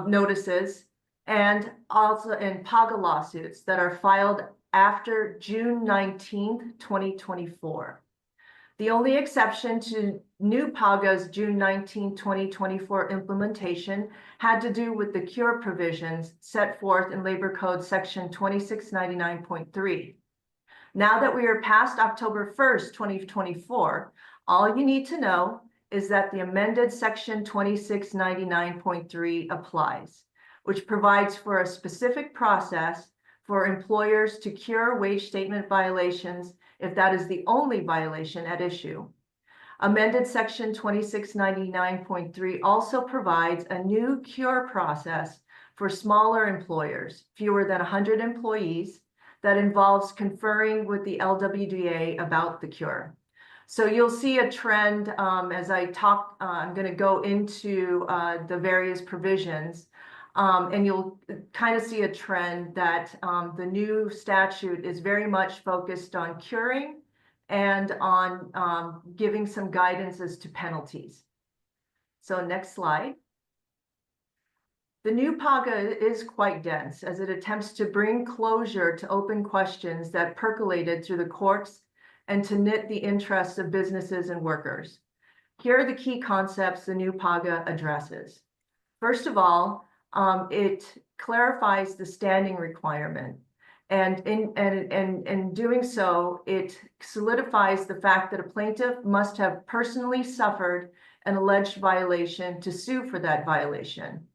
[SPEAKER 2] notices, and also in PAGA lawsuits that are filed after June 19th, 2024. The only exception to new PAGA's June 19, 2024 implementation had to do with the cure provisions set forth in Labor Code section 2699.3. Now that we are past October 1st, 2024, all you need to know is that the amended section 2699.3 applies, which provides for a specific process for employers to cure wage statement violations if that is the only violation at issue. Amended section 2699.3 also provides a new cure process for smaller employers, fewer than 100 employees, that involves conferring with the LWDA about the cure. So you'll see a trend as I talk, I'm going to go into the various provisions. And you'll kind of see a trend that the new statute is very much focused on curing and on giving some guidance as to penalties. So next slide. The new PAGA is quite dense as it attempts to bring closure to open questions that percolated through the courts and to knit the interests of businesses and workers. Here are the key concepts the new PAGA addresses. First of all, it clarifies the standing requirement, and in doing so, it solidifies the fact that a plaintiff must have personally suffered an alleged violation to sue for that violation.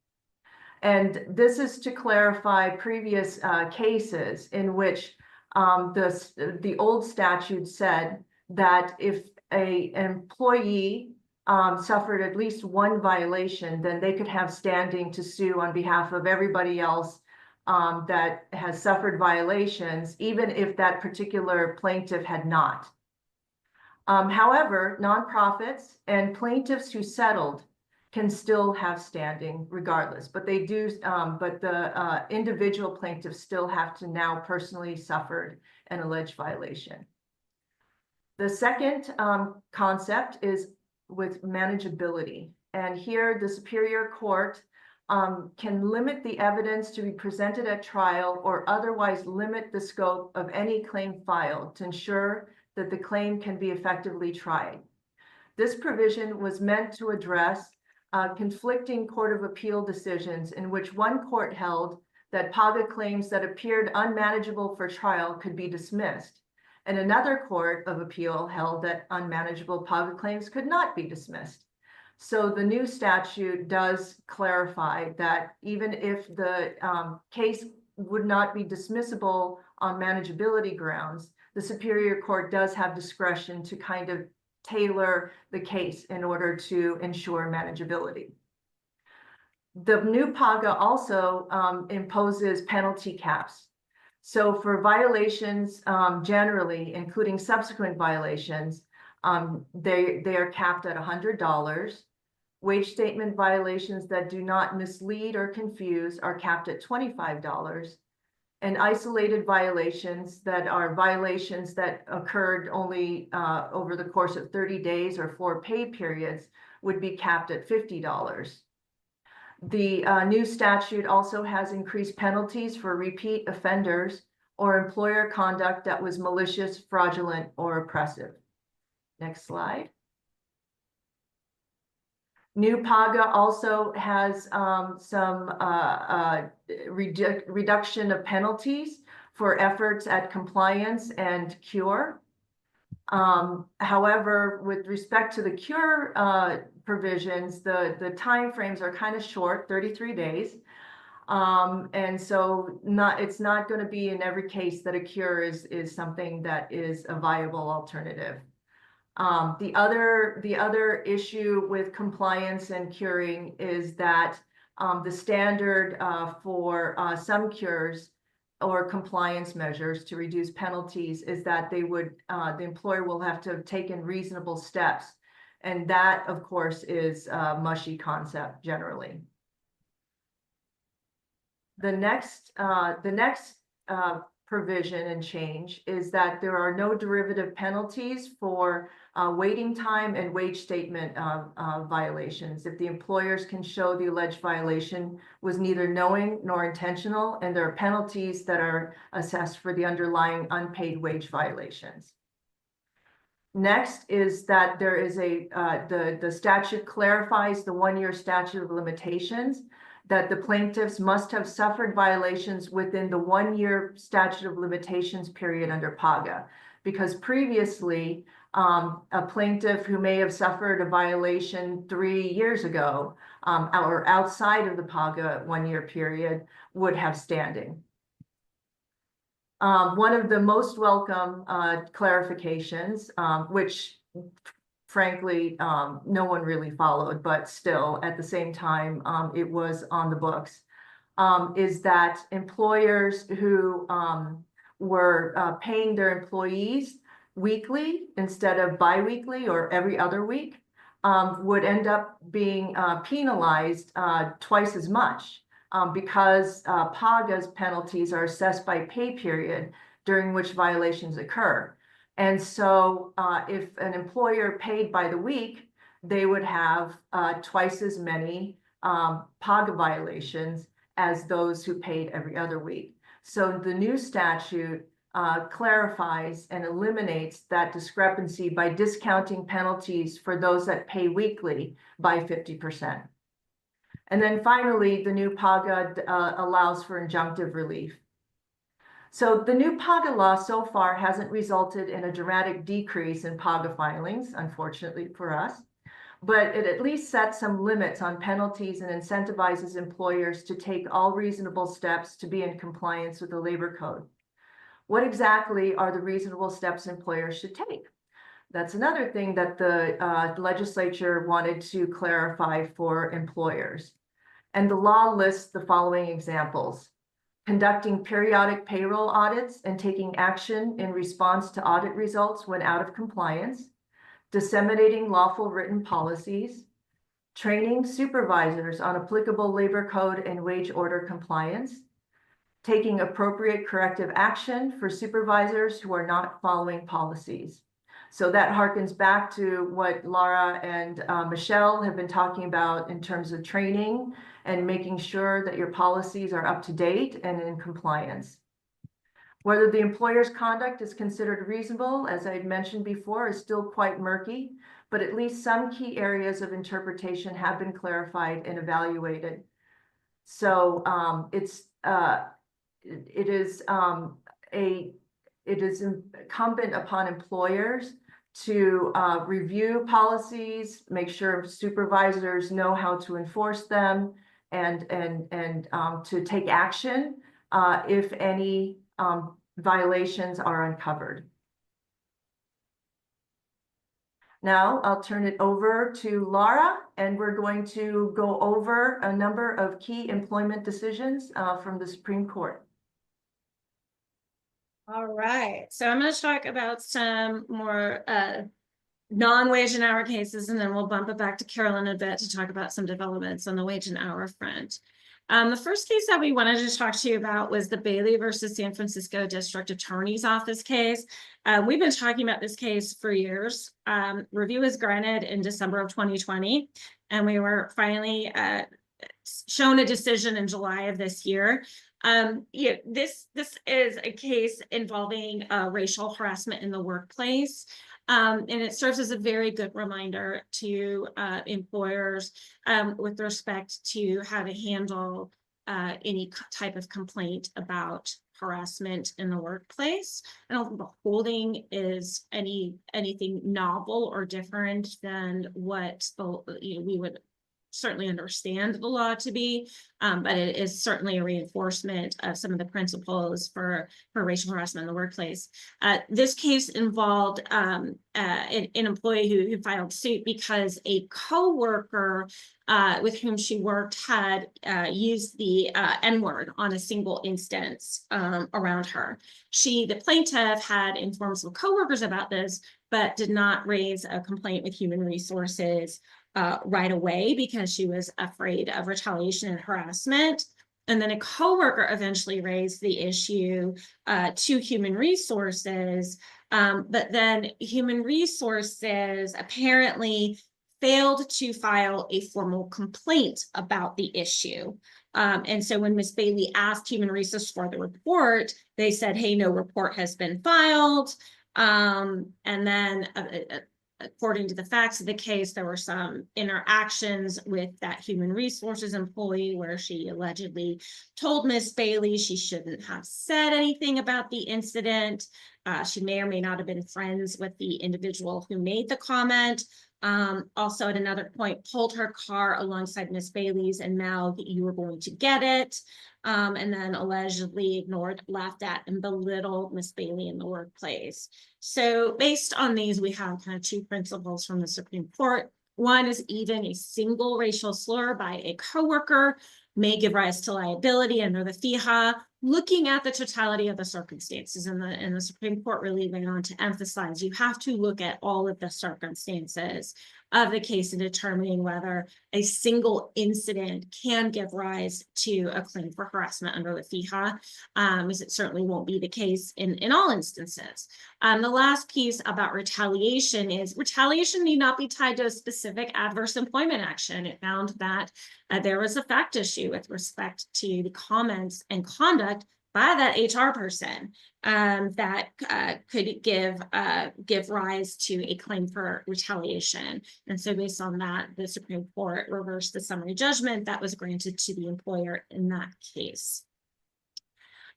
[SPEAKER 2] And this is to clarify previous cases in which the old statute said that if an employee suffered at least one violation, then they could have standing to sue on behalf of everybody else that has suffered violations, even if that particular plaintiff had not. However, nonprofits and plaintiffs who settled can still have standing regardless, but they do. But the individual plaintiffs still have to now personally suffer an alleged violation. The second concept is with manageability. And here the Superior Court can limit the evidence to be presented at trial or otherwise limit the scope of any claim filed to ensure that the claim can be effectively tried. This provision was meant to address conflicting Court of Appeal decisions in which one court held that PAGA claims that appeared unmanageable for trial could be dismissed, and another Court of Appeal held that unmanageable PAGA claims could not be dismissed. So the new statute does clarify that even if the case would not be dismissible on manageability grounds, the Superior Court does have discretion to kind of tailor the case in order to ensure manageability. The new PAGA also imposes penalty caps. So for violations generally, including subsequent violations, they are capped at $100. Wage statement violations that do not mislead or confuse are capped at $25. And isolated violations that are violations that occurred only over the course of 30 days or 4 pay periods would be capped at $50. The new statute also has increased penalties for repeat offenders or employer conduct that was malicious, fraudulent, or oppressive. Next slide. New PAGA also has some reduction of penalties for efforts at compliance and cure. However, with respect to the cure provisions, the timeframes are kind of short, 33 days. And so it's not going to be in every case that a cure is something that is a viable alternative. The other issue with compliance and curing is that the standard for some cures or compliance measures to reduce penalties is that the employer will have to have taken reasonable steps. And that, of course, is a mushy concept generally. The next provision and change is that there are no derivative penalties for waiting time and wage statement violations if the employers can show the alleged violation was neither knowing nor intentional, and there are penalties that are assessed for the underlying unpaid wage violations. Next is that there is the statute clarifies the 1-year statute of limitations, that the plaintiffs must have suffered violations within the 1-year statute of limitations period under PAGA. Because previously, a plaintiff who may have suffered a violation 3 years ago or outside of the PAGA 1-year period would have standing. One of the most welcome clarifications, which frankly, no one really followed, but still at the same time, it was on the books, is that employers who were paying their employees weekly instead of biweekly or every other week would end up being penalized twice as much because PAGA's penalties are assessed by pay period during which violations occur. And so if an employer paid by the week, they would have twice as many PAGA violations as those who paid every other week. So the new statute clarifies and eliminates that discrepancy by discounting penalties for those that pay weekly by 50%. And then finally, the new PAGA allows for injunctive relief. So the new PAGA law so far hasn't resulted in a dramatic decrease in PAGA filings, unfortunately for us, but it at least sets some limits on penalties and incentivizes employers to take all reasonable steps to be in compliance with the labor code. What exactly are the reasonable steps employers should take? That's another thing that the legislature wanted to clarify for employers. And the law lists the following examples: conducting periodic payroll audits and taking action in response to audit results when out of compliance, disseminating lawful written policies, training supervisors on applicable labor code and wage order compliance, taking appropriate corrective action for supervisors who are not following policies. So that harkens back to what Lara and Michelle have been talking about in terms of training and making sure that your policies are up to date and in compliance. Whether the employer's conduct is considered reasonable, as I had mentioned before, is still quite murky, but at least some key areas of interpretation have been clarified and evaluated. So it is incumbent upon employers to review policies, make sure supervisors know how to enforce them, and to take action if any violations are uncovered. Now I'll turn it over to Lara, and we're going to go over a number of key employment decisions from the Supreme Court.
[SPEAKER 4] All right, so I'm going to talk about some more non-wage and hour cases, and then we'll bump it back to Carolyn a bit to talk about some developments on the wage and hour front. The first case that we wanted to talk to you about was the Bailey versus San Francisco District Attorney's Office case. We've been talking about this case for years. Review was granted in December of 2020, and we were finally shown a decision in July of this year. This is a case involving racial harassment in the workplace. And it serves as a very good reminder to employers with respect to how to handle any type of complaint about harassment in the workplace. I don't think the holding is anything novel or different than what we would certainly understand the law to be, but it is certainly a reinforcement of some of the principles for racial harassment in the workplace. This case involved an employee who filed suit because a coworker with whom she worked had used the N-word on a single instance around her. The plaintiff had informed some coworkers about this, but did not raise a complaint with Human Resources right away because she was afraid of retaliation and harassment. And then a coworker eventually raised the issue to Human Resources, but then Human Resources apparently failed to file a formal complaint about the issue. And so when Ms. Bailey asked Human Resources for the report, they said, hey, no report has been filed. And then according to the facts of the case, there were some interactions with that Human Resources employee where she allegedly told Ms. Bailey she shouldn't have said anything about the incident. She may or may not have been friends with the individual who made the comment. Also at another point, pulled her car alongside Ms. Bailey's and mouthed, you were going to get it. And then allegedly ignored, laughed at, and belittled Ms. Bailey in the workplace. So based on these, we have kind of two principles from the Supreme Court. One is even a single racial slur by a coworker may give rise to liability under the FEHA, looking at the totality of the circumstances. And the Supreme Court really went on to emphasize you have to look at all of the circumstances of the case in determining whether a single incident can give rise to a claim for harassment under the FEHA, as it certainly won't be the case in all instances. The last piece about retaliation is retaliation need not be tied to a specific adverse employment action. It found that there was a fact issue with respect to the comments and conduct by that HR person that could give rise to a claim for retaliation. And so based on that, the Supreme Court reversed the summary judgment that was granted to the employer in that case.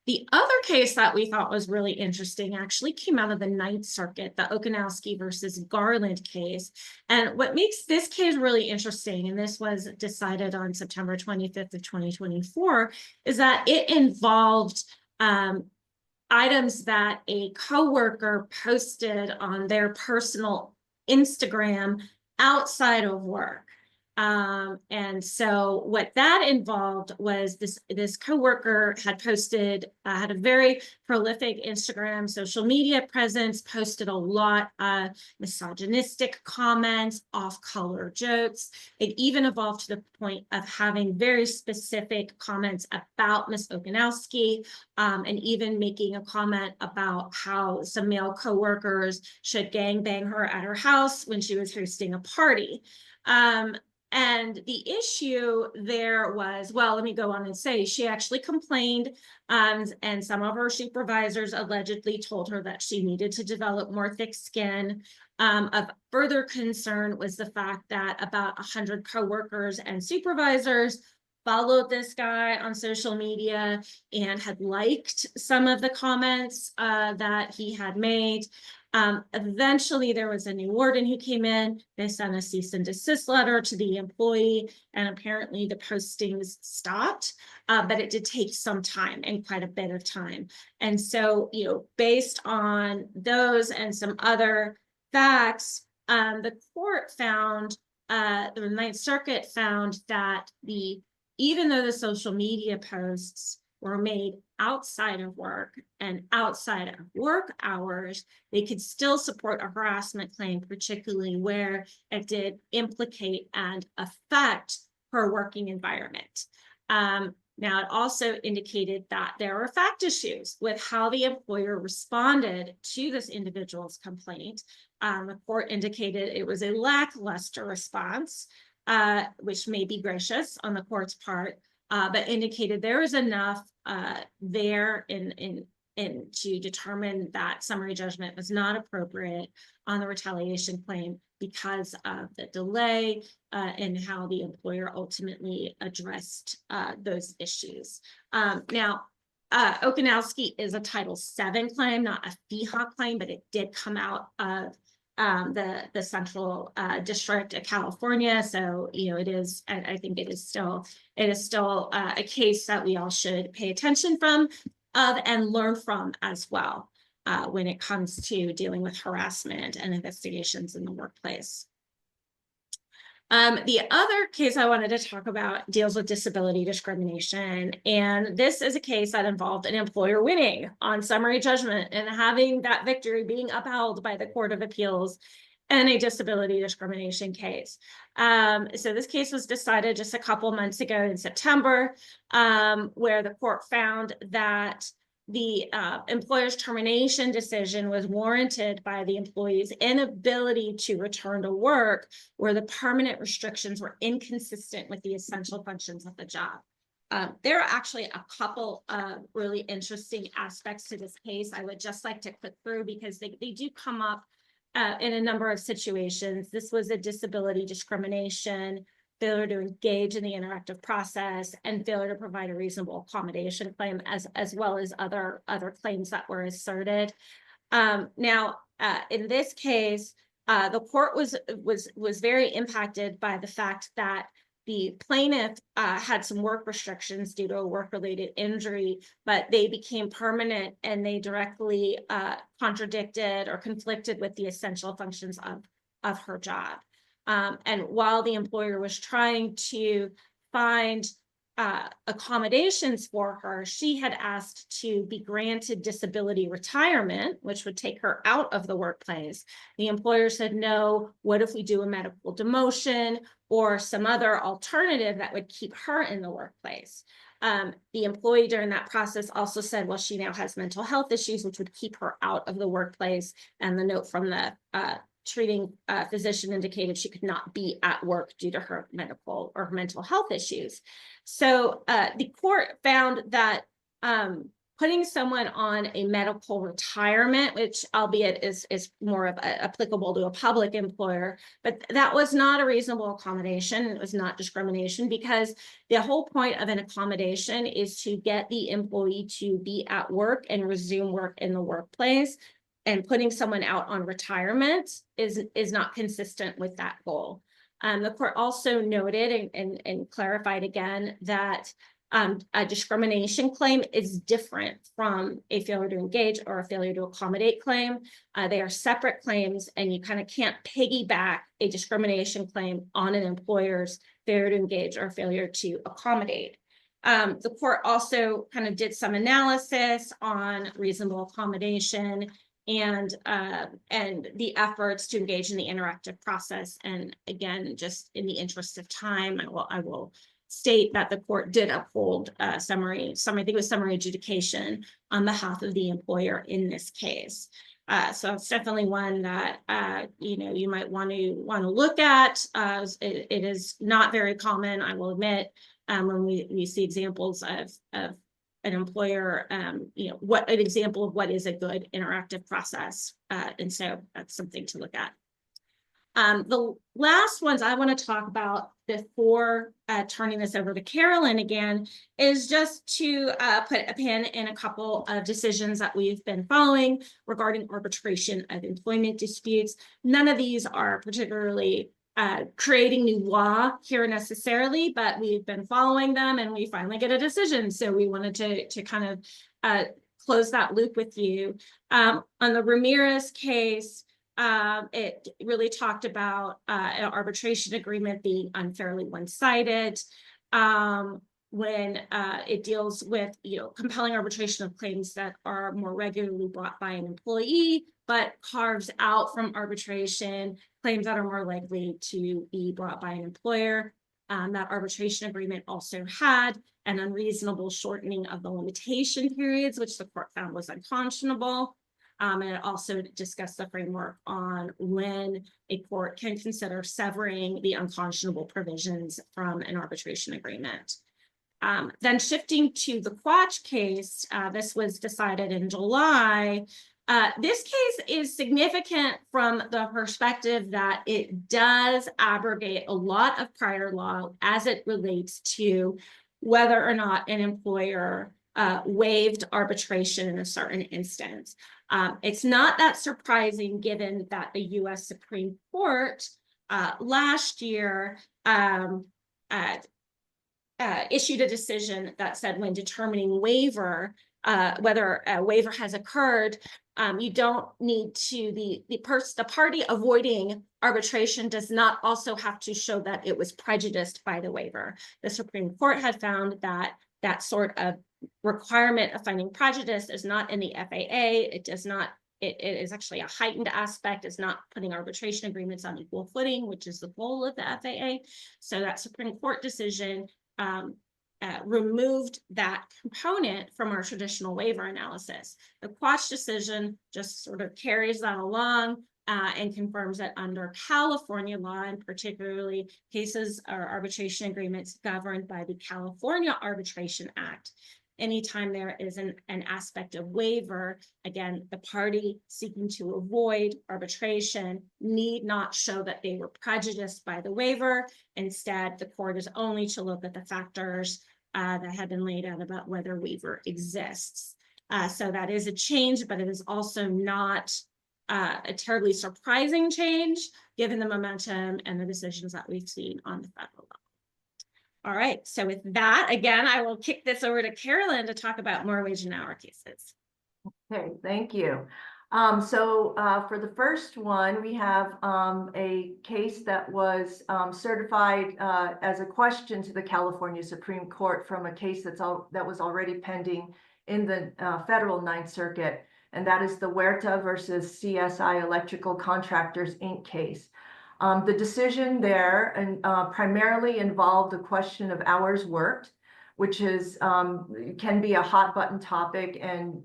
[SPEAKER 4] The other case that we thought was really interesting actually came out of the Ninth Circuit, the Okanowski versus Garland case. And what makes this case really interesting, and this was decided on September 25th of 2024, is that it involved items that a coworker posted on their personal Instagram outside of work. And so what that involved was this coworker had posted, had a very prolific Instagram social media presence, posted a lot of misogynistic comments, off-color jokes. It even evolved to the point of having very specific comments about Ms. Okanowski, and even making a comment about how some male coworkers should gangbang her at her house when she was hosting a party. And the issue there was, well, let me go on and say, she actually complained, and some of her supervisors allegedly told her that she needed to develop more thick skin. Of further concern was the fact that about 100 coworkers and supervisors followed this guy on social media and had liked some of the comments that he had made. Eventually, there was a new warden who came in. They sent a cease and desist letter to the employee, and apparently the postings stopped, but it did take some time and quite a bit of time. And so, based on those and some other facts, the court found, the Ninth Circuit found that even though the social media posts were made outside of work and outside of work hours, they could still support a harassment claim, particularly where it did implicate and affect her working environment. Now, it also indicated that there were fact issues with how the employer responded to this individual's complaint. The court indicated it was a lackluster response, which may be gracious on the court's part, but indicated there was enough there in to determine that summary judgment was not appropriate on the retaliation claim because of the delay and how the employer ultimately addressed those issues. Now, Okanowski is a Title VII claim, not a FEHA claim, but it did come out of the Central District of California. So, you know, it is, I think it is still a case that we all should pay attention from and learn from as well when it comes to dealing with harassment and investigations in the workplace. The other case I wanted to talk about deals with disability discrimination. And this is a case that involved an employer winning on summary judgment and having that victory being upheld by the Court of Appeals in a disability discrimination case. So this case was decided just a couple months ago in September, where the court found that the employer's termination decision was warranted by the employee's inability to return to work, where the permanent restrictions were inconsistent with the essential functions of the job. There are actually a couple of really interesting aspects to this case I would just like to click through because they do come up in a number of situations. This was a disability discrimination, failure to engage in the interactive process, and failure to provide a reasonable accommodation claim, as well as other claims that were asserted. Now, in this case, the court was very impacted by the fact that the plaintiff had some work restrictions due to a work-related injury, but they became permanent and they directly contradicted or conflicted with the essential functions of her job. And while the employer was trying to find accommodations for her, she had asked to be granted disability retirement, which would take her out of the workplace. The employer said, no, what if we do a medical demotion or some other alternative that would keep her in the workplace? The employee during that process also said, well, she now has mental health issues, which would keep her out of the workplace. And the note from the treating physician indicated she could not be at work due to her medical or mental health issues. So the court found that putting someone on a medical retirement, which albeit is more of applicable to a public employer, but that was not a reasonable accommodation. It was not discrimination because the whole point of an accommodation is to get the employee to be at work and resume work in the workplace. And putting someone out on retirement is not consistent with that goal. The court also noted and clarified again that a discrimination claim is different from a failure to engage or a failure to accommodate claim. They are separate claims, and you kind of can't piggyback a discrimination claim on an employer's failure to engage or failure to accommodate. The court also kind of did some analysis on reasonable accommodation and the efforts to engage in the interactive process. And again, just in the interest of time, I will state that the court did uphold summary adjudication on behalf of the employer in this case. So it's definitely one that you might want to look at. It is not very common, I will admit, when we see examples of an employer, what an example of what is a good interactive process. And so that's something to look at. The last ones I want to talk about before turning this over to Carolyn again is just to put a pin in a couple of decisions that we've been following regarding arbitration of employment disputes. None of these are particularly creating new law here necessarily, but we've been following them and we finally get a decision. So we wanted to kind of close that loop with you. On the Ramirez case, it really talked about an arbitration agreement being unfairly one-sided. When it deals with compelling arbitration of claims that are more regularly brought by an employee, but carves out from arbitration claims that are more likely to be brought by an employer. That arbitration agreement also had an unreasonable shortening of the limitation periods, which the court found was unconscionable. And it also discussed the framework on when a court can consider severing the unconscionable provisions from an arbitration agreement. Then shifting to the Quach case, this was decided in July. This case is significant from the perspective that it does abrogate a lot of prior law as it relates to whether or not an employer waived arbitration in a certain instance. It's not that surprising given that the U.S. Supreme Court last year issued a decision that said when determining waiver, whether a waiver has occurred, you don't need to, the party avoiding arbitration does not also have to show that it was prejudiced by the waiver. The Supreme Court had found that that sort of requirement of finding prejudice is not in the FAA. It does not, it is actually a heightened aspect. It's not putting arbitration agreements on equal footing, which is the goal of the FAA. So that Supreme Court decision removed that component from our traditional waiver analysis. The Quach decision just sort of carries that along and confirms that under California law, and particularly cases or arbitration agreements governed by the California Arbitration Act, anytime there is an aspect of waiver, again, the party seeking to avoid arbitration need not show that they were prejudiced by the waiver. Instead, the court is only to look at the factors that have been laid out about whether waiver exists. So that is a change, but it is also not a terribly surprising change given the momentum and the decisions that we've seen on the federal level. All right, so with that, again, I will kick this over to Carolyn to talk about more wage and hour cases.
[SPEAKER 2] Okay, thank you. For the first one, we have a case that was certified as a question to the California Supreme Court from a case that was already pending in the federal Ninth Circuit, and that is the Huerta versus CSI Electrical Contractors, Inc. case. The decision there primarily involved the question of hours worked, which is can be a hot button topic, and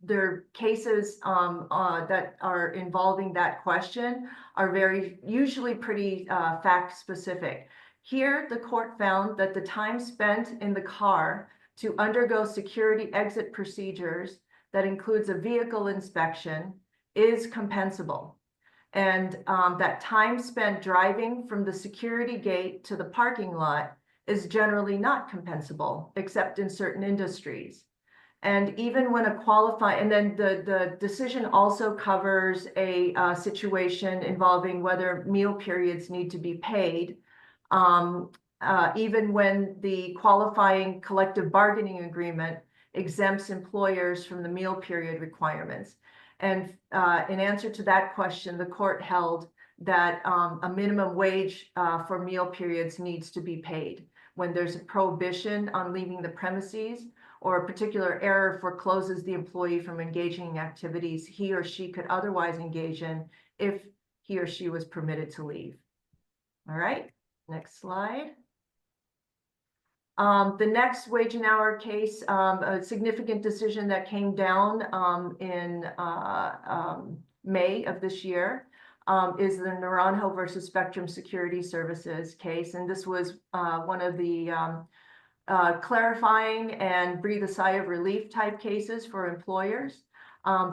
[SPEAKER 2] there are cases that are involving that question are usually pretty fact specific. Here, the court found that the time spent in the car to undergo security exit procedures that includes a vehicle inspection is compensable. And that time spent driving from the security gate to the parking lot is generally not compensable, except in certain industries. And even when and then the decision also covers a situation involving whether meal periods need to be paid, even when the qualifying collective bargaining agreement exempts employers from the meal period requirements. And in answer to that question, the court held that a minimum wage for meal periods needs to be paid when there's a prohibition on leaving the premises, or a particular error forecloses the employee from engaging in activities he or she could otherwise engage in if he or she was permitted to leave. All right, next slide. The next wage and hour case, a significant decision that came down in May of this year, is the Naranjo versus Spectrum Security Services case. And this was one of the clarifying and breathe a sigh of relief type cases for employers,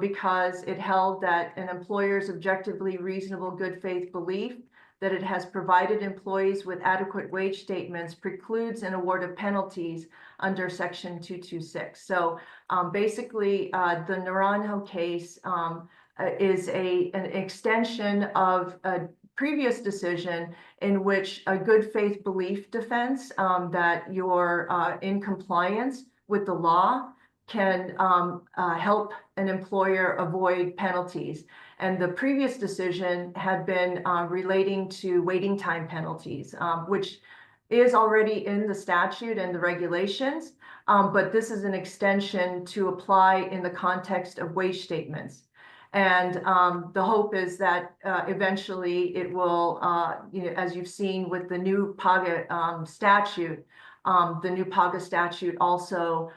[SPEAKER 2] because it held that an employer's objectively reasonable good faith belief that it has provided employees with adequate wage statements precludes an award of penalties under Section 226. So basically, the Naranjo case is an extension of a previous decision in which a good faith belief defense that you're in compliance with the law can help an employer avoid penalties. And the previous decision had been relating to waiting time penalties, which is already in the statute and the regulations, but this is an extension to apply in the context of wage statements. And the hope is that eventually it will, as you've seen with the new PAGA statute, the new PAGA statute also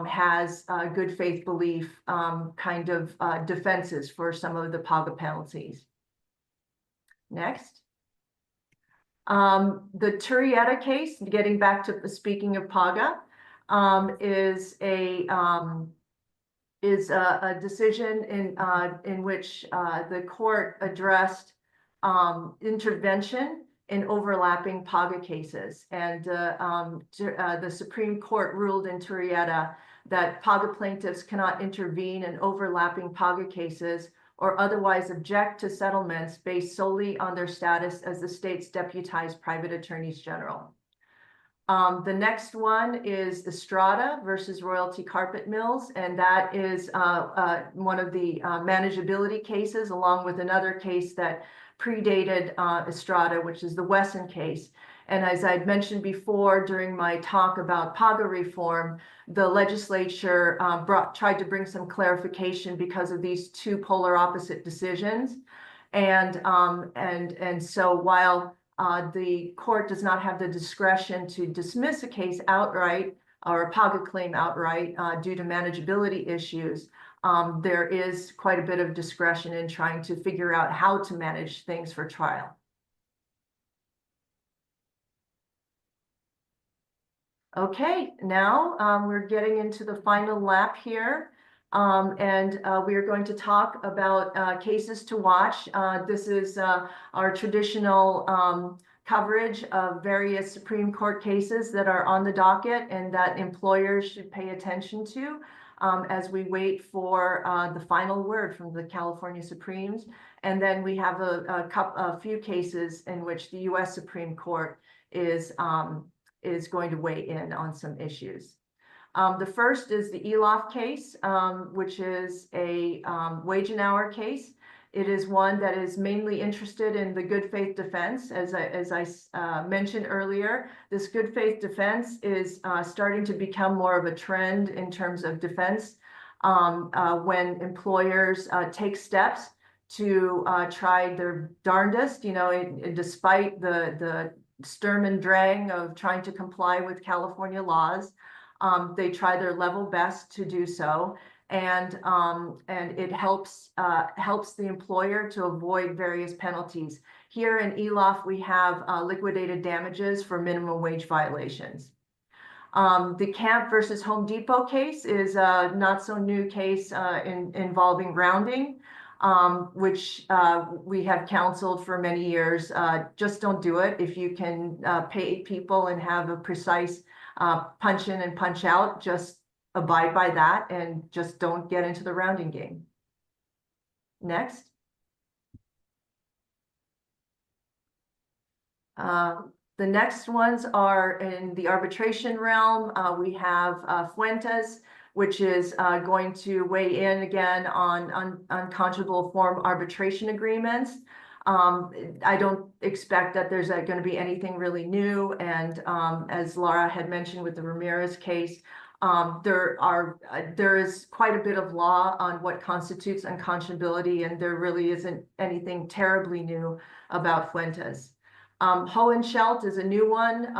[SPEAKER 2] has good faith belief kind of defenses for some of the PAGA penalties. Next. The Turrieta case, getting back to speaking of PAGA, is a decision in which the court addressed intervention in overlapping PAGA cases. And the Supreme Court ruled in Turrieta that PAGA plaintiffs cannot intervene in overlapping PAGA cases or otherwise object to settlements based solely on their status as the state's deputized private attorneys general. The next one is Estrada versus Royalty Carpet Mills, and that is one of the manageability cases, along with another case that predated Estrada, which is the Wesson case. And as I'd mentioned before during my talk about PAGA reform, the legislature tried to bring some clarification because of these two polar opposite decisions. And so while the court does not have the discretion to dismiss a case outright or a PAGA claim outright due to manageability issues, there is quite a bit of discretion in trying to figure out how to manage things for trial. Okay, now we're getting into the final lap here. We are going to talk about cases to watch. This is our traditional coverage of various Supreme Court cases that are on the docket and that employers should pay attention to as we wait for the final word from the California Supremes. And then we have a few cases in which the U.S. Supreme Court is going to weigh in on some issues. The first is the Eloff case, which is a wage and hour case. It is one that is mainly interested in the good faith defense. As I mentioned earlier, this good faith defense is starting to become more of a trend in terms of defense when employers take steps to try their darndest, despite the Sturm and Drang of trying to comply with California laws. They try their level best to do so, and it helps the employer to avoid various penalties. Here in Eloff, we have liquidated damages for minimum wage violations. The Camp versus Home Depot case is a not so new case involving rounding, which we have counseled for many years. Just don't do it. If you can pay people and have a precise punch in and punch out, just abide by that and just don't get into the rounding game. Next. The next ones are in the arbitration realm. We have Fuentes, which is going to weigh in again on unconscionable form arbitration agreements. I don't expect that there's going to be anything really new. And as Lara had mentioned with the Ramirez case, there is quite a bit of law on what constitutes unconscionability, and there really isn't anything terribly new about Fuentes. Hohenschelt is a new one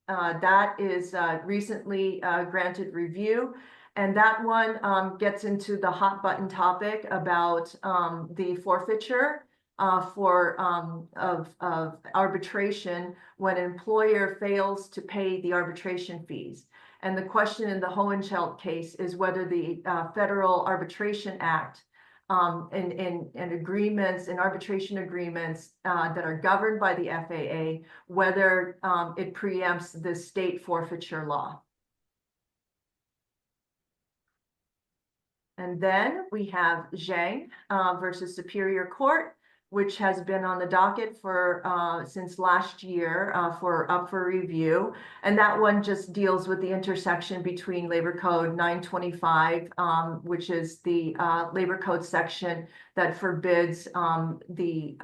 [SPEAKER 2] that is recently granted review. And that one gets into the hot button topic about the forfeiture of arbitration when an employer fails to pay the arbitration fees. And the question in the Hohenschelt case is whether the Federal Arbitration Act and agreements and arbitration agreements that are governed by the FAA, whether it preempts the state forfeiture law. And then we have Zhang versus Superior Court, which has been on the docket for since last year up for review. And that one just deals with the intersection between Labor Code 925, which is the Labor Code section that forbids the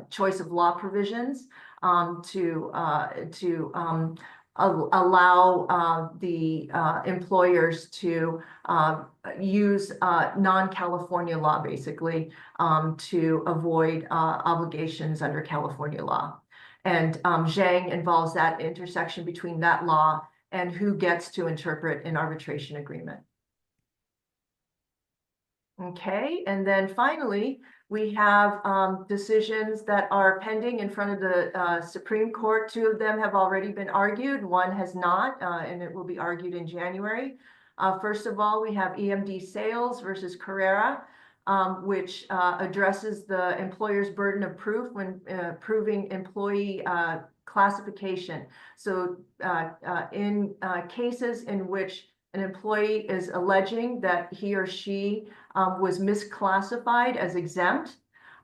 [SPEAKER 2] choice of law provisions to allow the employers to use non-California law, basically, to avoid obligations under California law. And Zhang involves that intersection between that law and who gets to interpret an arbitration agreement. Okay, and then finally, we have decisions that are pending in front of the Supreme Court. 2 of them have already been argued, 1 has not, and it will be argued in January. First of all, we have EMD Sales versus Carrera, which addresses the employer's burden of proof when proving employee classification. So in cases in which an employee is alleging that he or she was misclassified as exempt,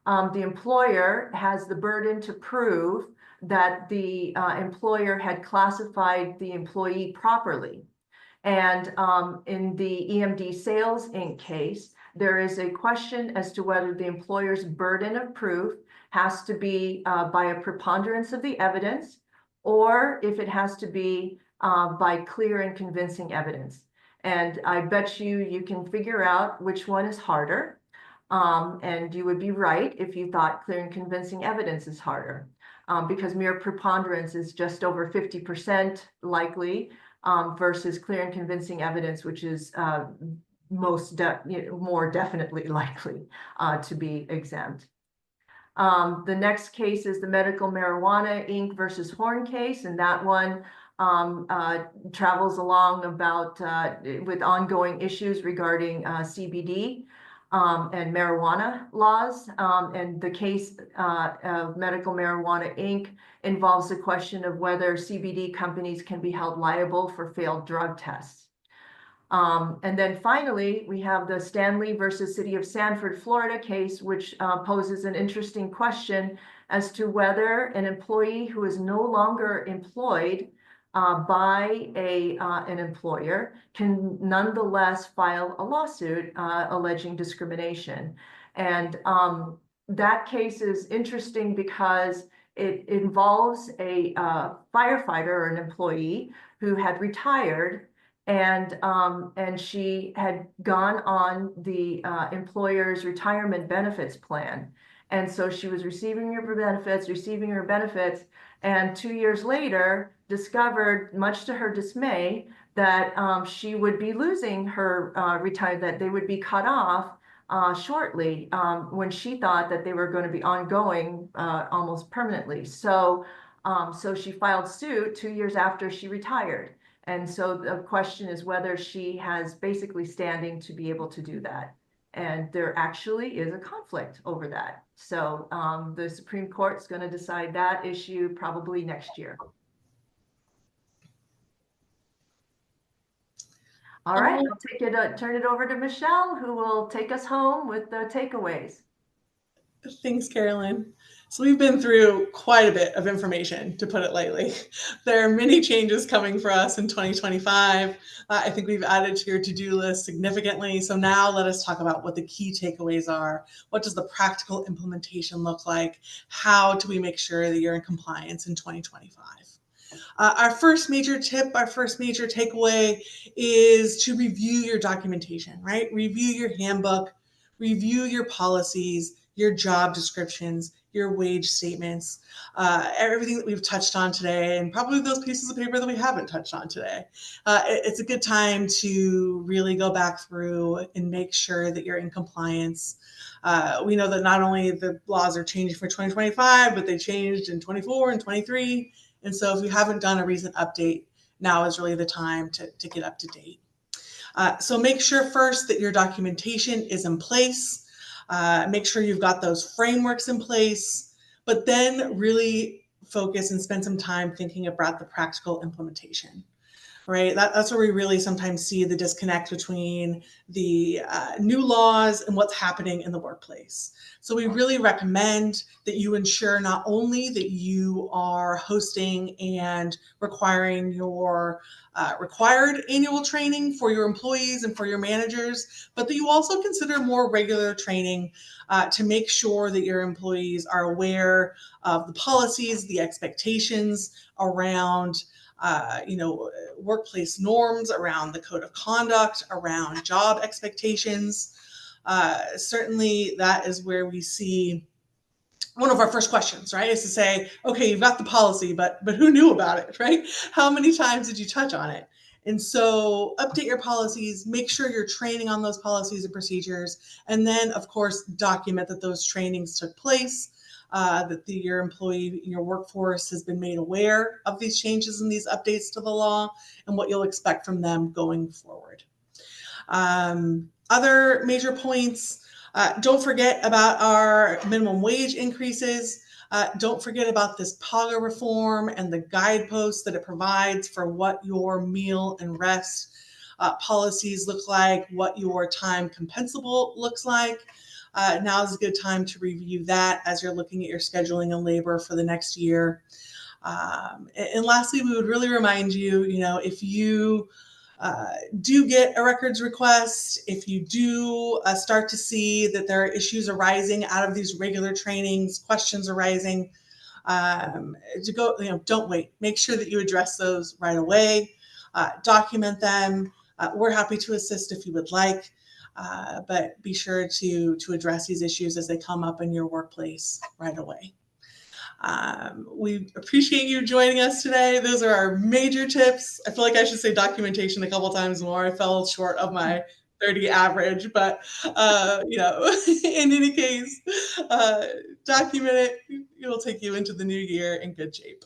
[SPEAKER 2] the employer has the burden to prove that the employer had classified the employee properly. And in the EMD Sales Inc. case, there is a question as to whether the employer's burden of proof has to be by a preponderance of the evidence, or if it has to be by clear and convincing evidence. And I bet you can figure out which one is harder. And you would be right if you thought clear and convincing evidence is harder, because mere preponderance is just over 50% likely, versus clear and convincing evidence, which is more definitely likely to be exempt. The next case is the Medical Marijuana Inc. versus Horn case, and that one travels along about with ongoing issues regarding CBD and marijuana laws. And the case of Medical Marijuana Inc. involves the question of whether CBD companies can be held liable for failed drug tests. And then finally, we have the Stanley versus City of Sanford, Florida case, which poses an interesting question as to whether an employee who is no longer employed by an employer can nonetheless file a lawsuit alleging discrimination. And that case is interesting because it involves a firefighter or an employee who had retired, and she had gone on the employer's retirement benefits plan. And so she was receiving her benefits, and 2 years later discovered, much to her dismay, that she would be losing her that they would be cut off shortly, when she thought that they were going to be ongoing almost permanently. So she filed suit 2 years after she retired. And so the question is whether she has basically standing to be able to do that. And there actually is a conflict over that. So the Supreme Court is going to decide that issue probably next year. All right, I'll turn it over to Michelle, who will take us home with the takeaways.
[SPEAKER 3] Thanks, Carolyn. So we've been through quite a bit of information, to put it lightly. There are many changes coming for us in 2025. I think we've added to your to-do list significantly. So now let us talk about what the key takeaways are. What does the practical implementation look like? How do we make sure that you're in compliance in 2025? Our first major tip, our first major takeaway is to review your documentation, right? Review your handbook, review your policies, your job descriptions, your wage statements, everything that we've touched on today, and probably those pieces of paper that we haven't touched on today. It's a good time to really go back through and make sure that you're in compliance. We know that not only the laws are changing for 2025, but they changed in 24 and 23. And so if you haven't done a recent update, now is really the time to get up to date. So make sure first that your documentation is in place. Make sure you've got those frameworks in place, but then really focus and spend some time thinking about the practical implementation, right? That's where we really sometimes see the disconnect between the new laws and what's happening in the workplace. So we really recommend that you ensure not only that you are hosting and requiring your required annual training for your employees and for your managers, but that you also consider more regular training to make sure that your employees are aware of the policies, the expectations around workplace norms, around the code of conduct, around job expectations. Certainly that is where we see one of our first questions, right, is to say, okay, you've got the policy, but who knew about it, right? How many times did you touch on it? And so update your policies, make sure you're training on those policies and procedures, and then, of course, document that those trainings took place, that your employee, your workforce has been made aware of these changes and these updates to the law and what you'll expect from them going forward. Other major points, don't forget about our minimum wage increases. Don't forget about this PAGA reform and the guideposts that it provides for what your meal and rest policies look like, what your time compensable looks like. Now is a good time to review that as you're looking at your scheduling and labor for the next year. And lastly, we would really remind you, if you do get a records request, if you do start to see that there are issues arising out of these regular trainings, questions arising, to go, don't wait. Make sure that you address those right away, document them. We're happy to assist if you would like, but be sure to address these issues as they come up in your workplace right away. We appreciate you joining us today. Those are our major tips. I feel like I should say documentation a couple times more. I fell short of my 30 average, but in any case, document it. It will take you into the new year in good shape.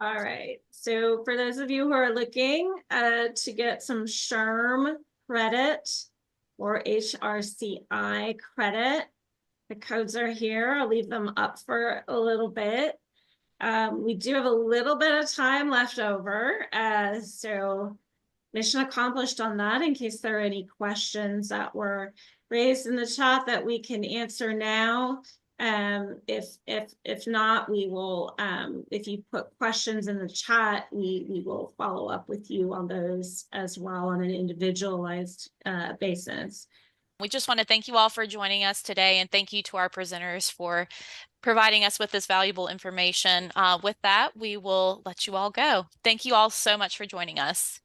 [SPEAKER 4] All right. So for those of you who are looking to get some SHRM credit or HRCI credit, the codes are here. I'll leave them up for a little bit. We do have a little bit of time left over, so mission accomplished on that, in case there are any questions that were raised in the chat that we can answer now. If not, we will, if you put questions in the chat, we will follow up with you on those as well on an individualized basis.
[SPEAKER 1] We just want to thank you all for joining us today, and thank you to our presenters for providing us with this valuable information. With that, we will let you all go. Thank you all so much for joining us.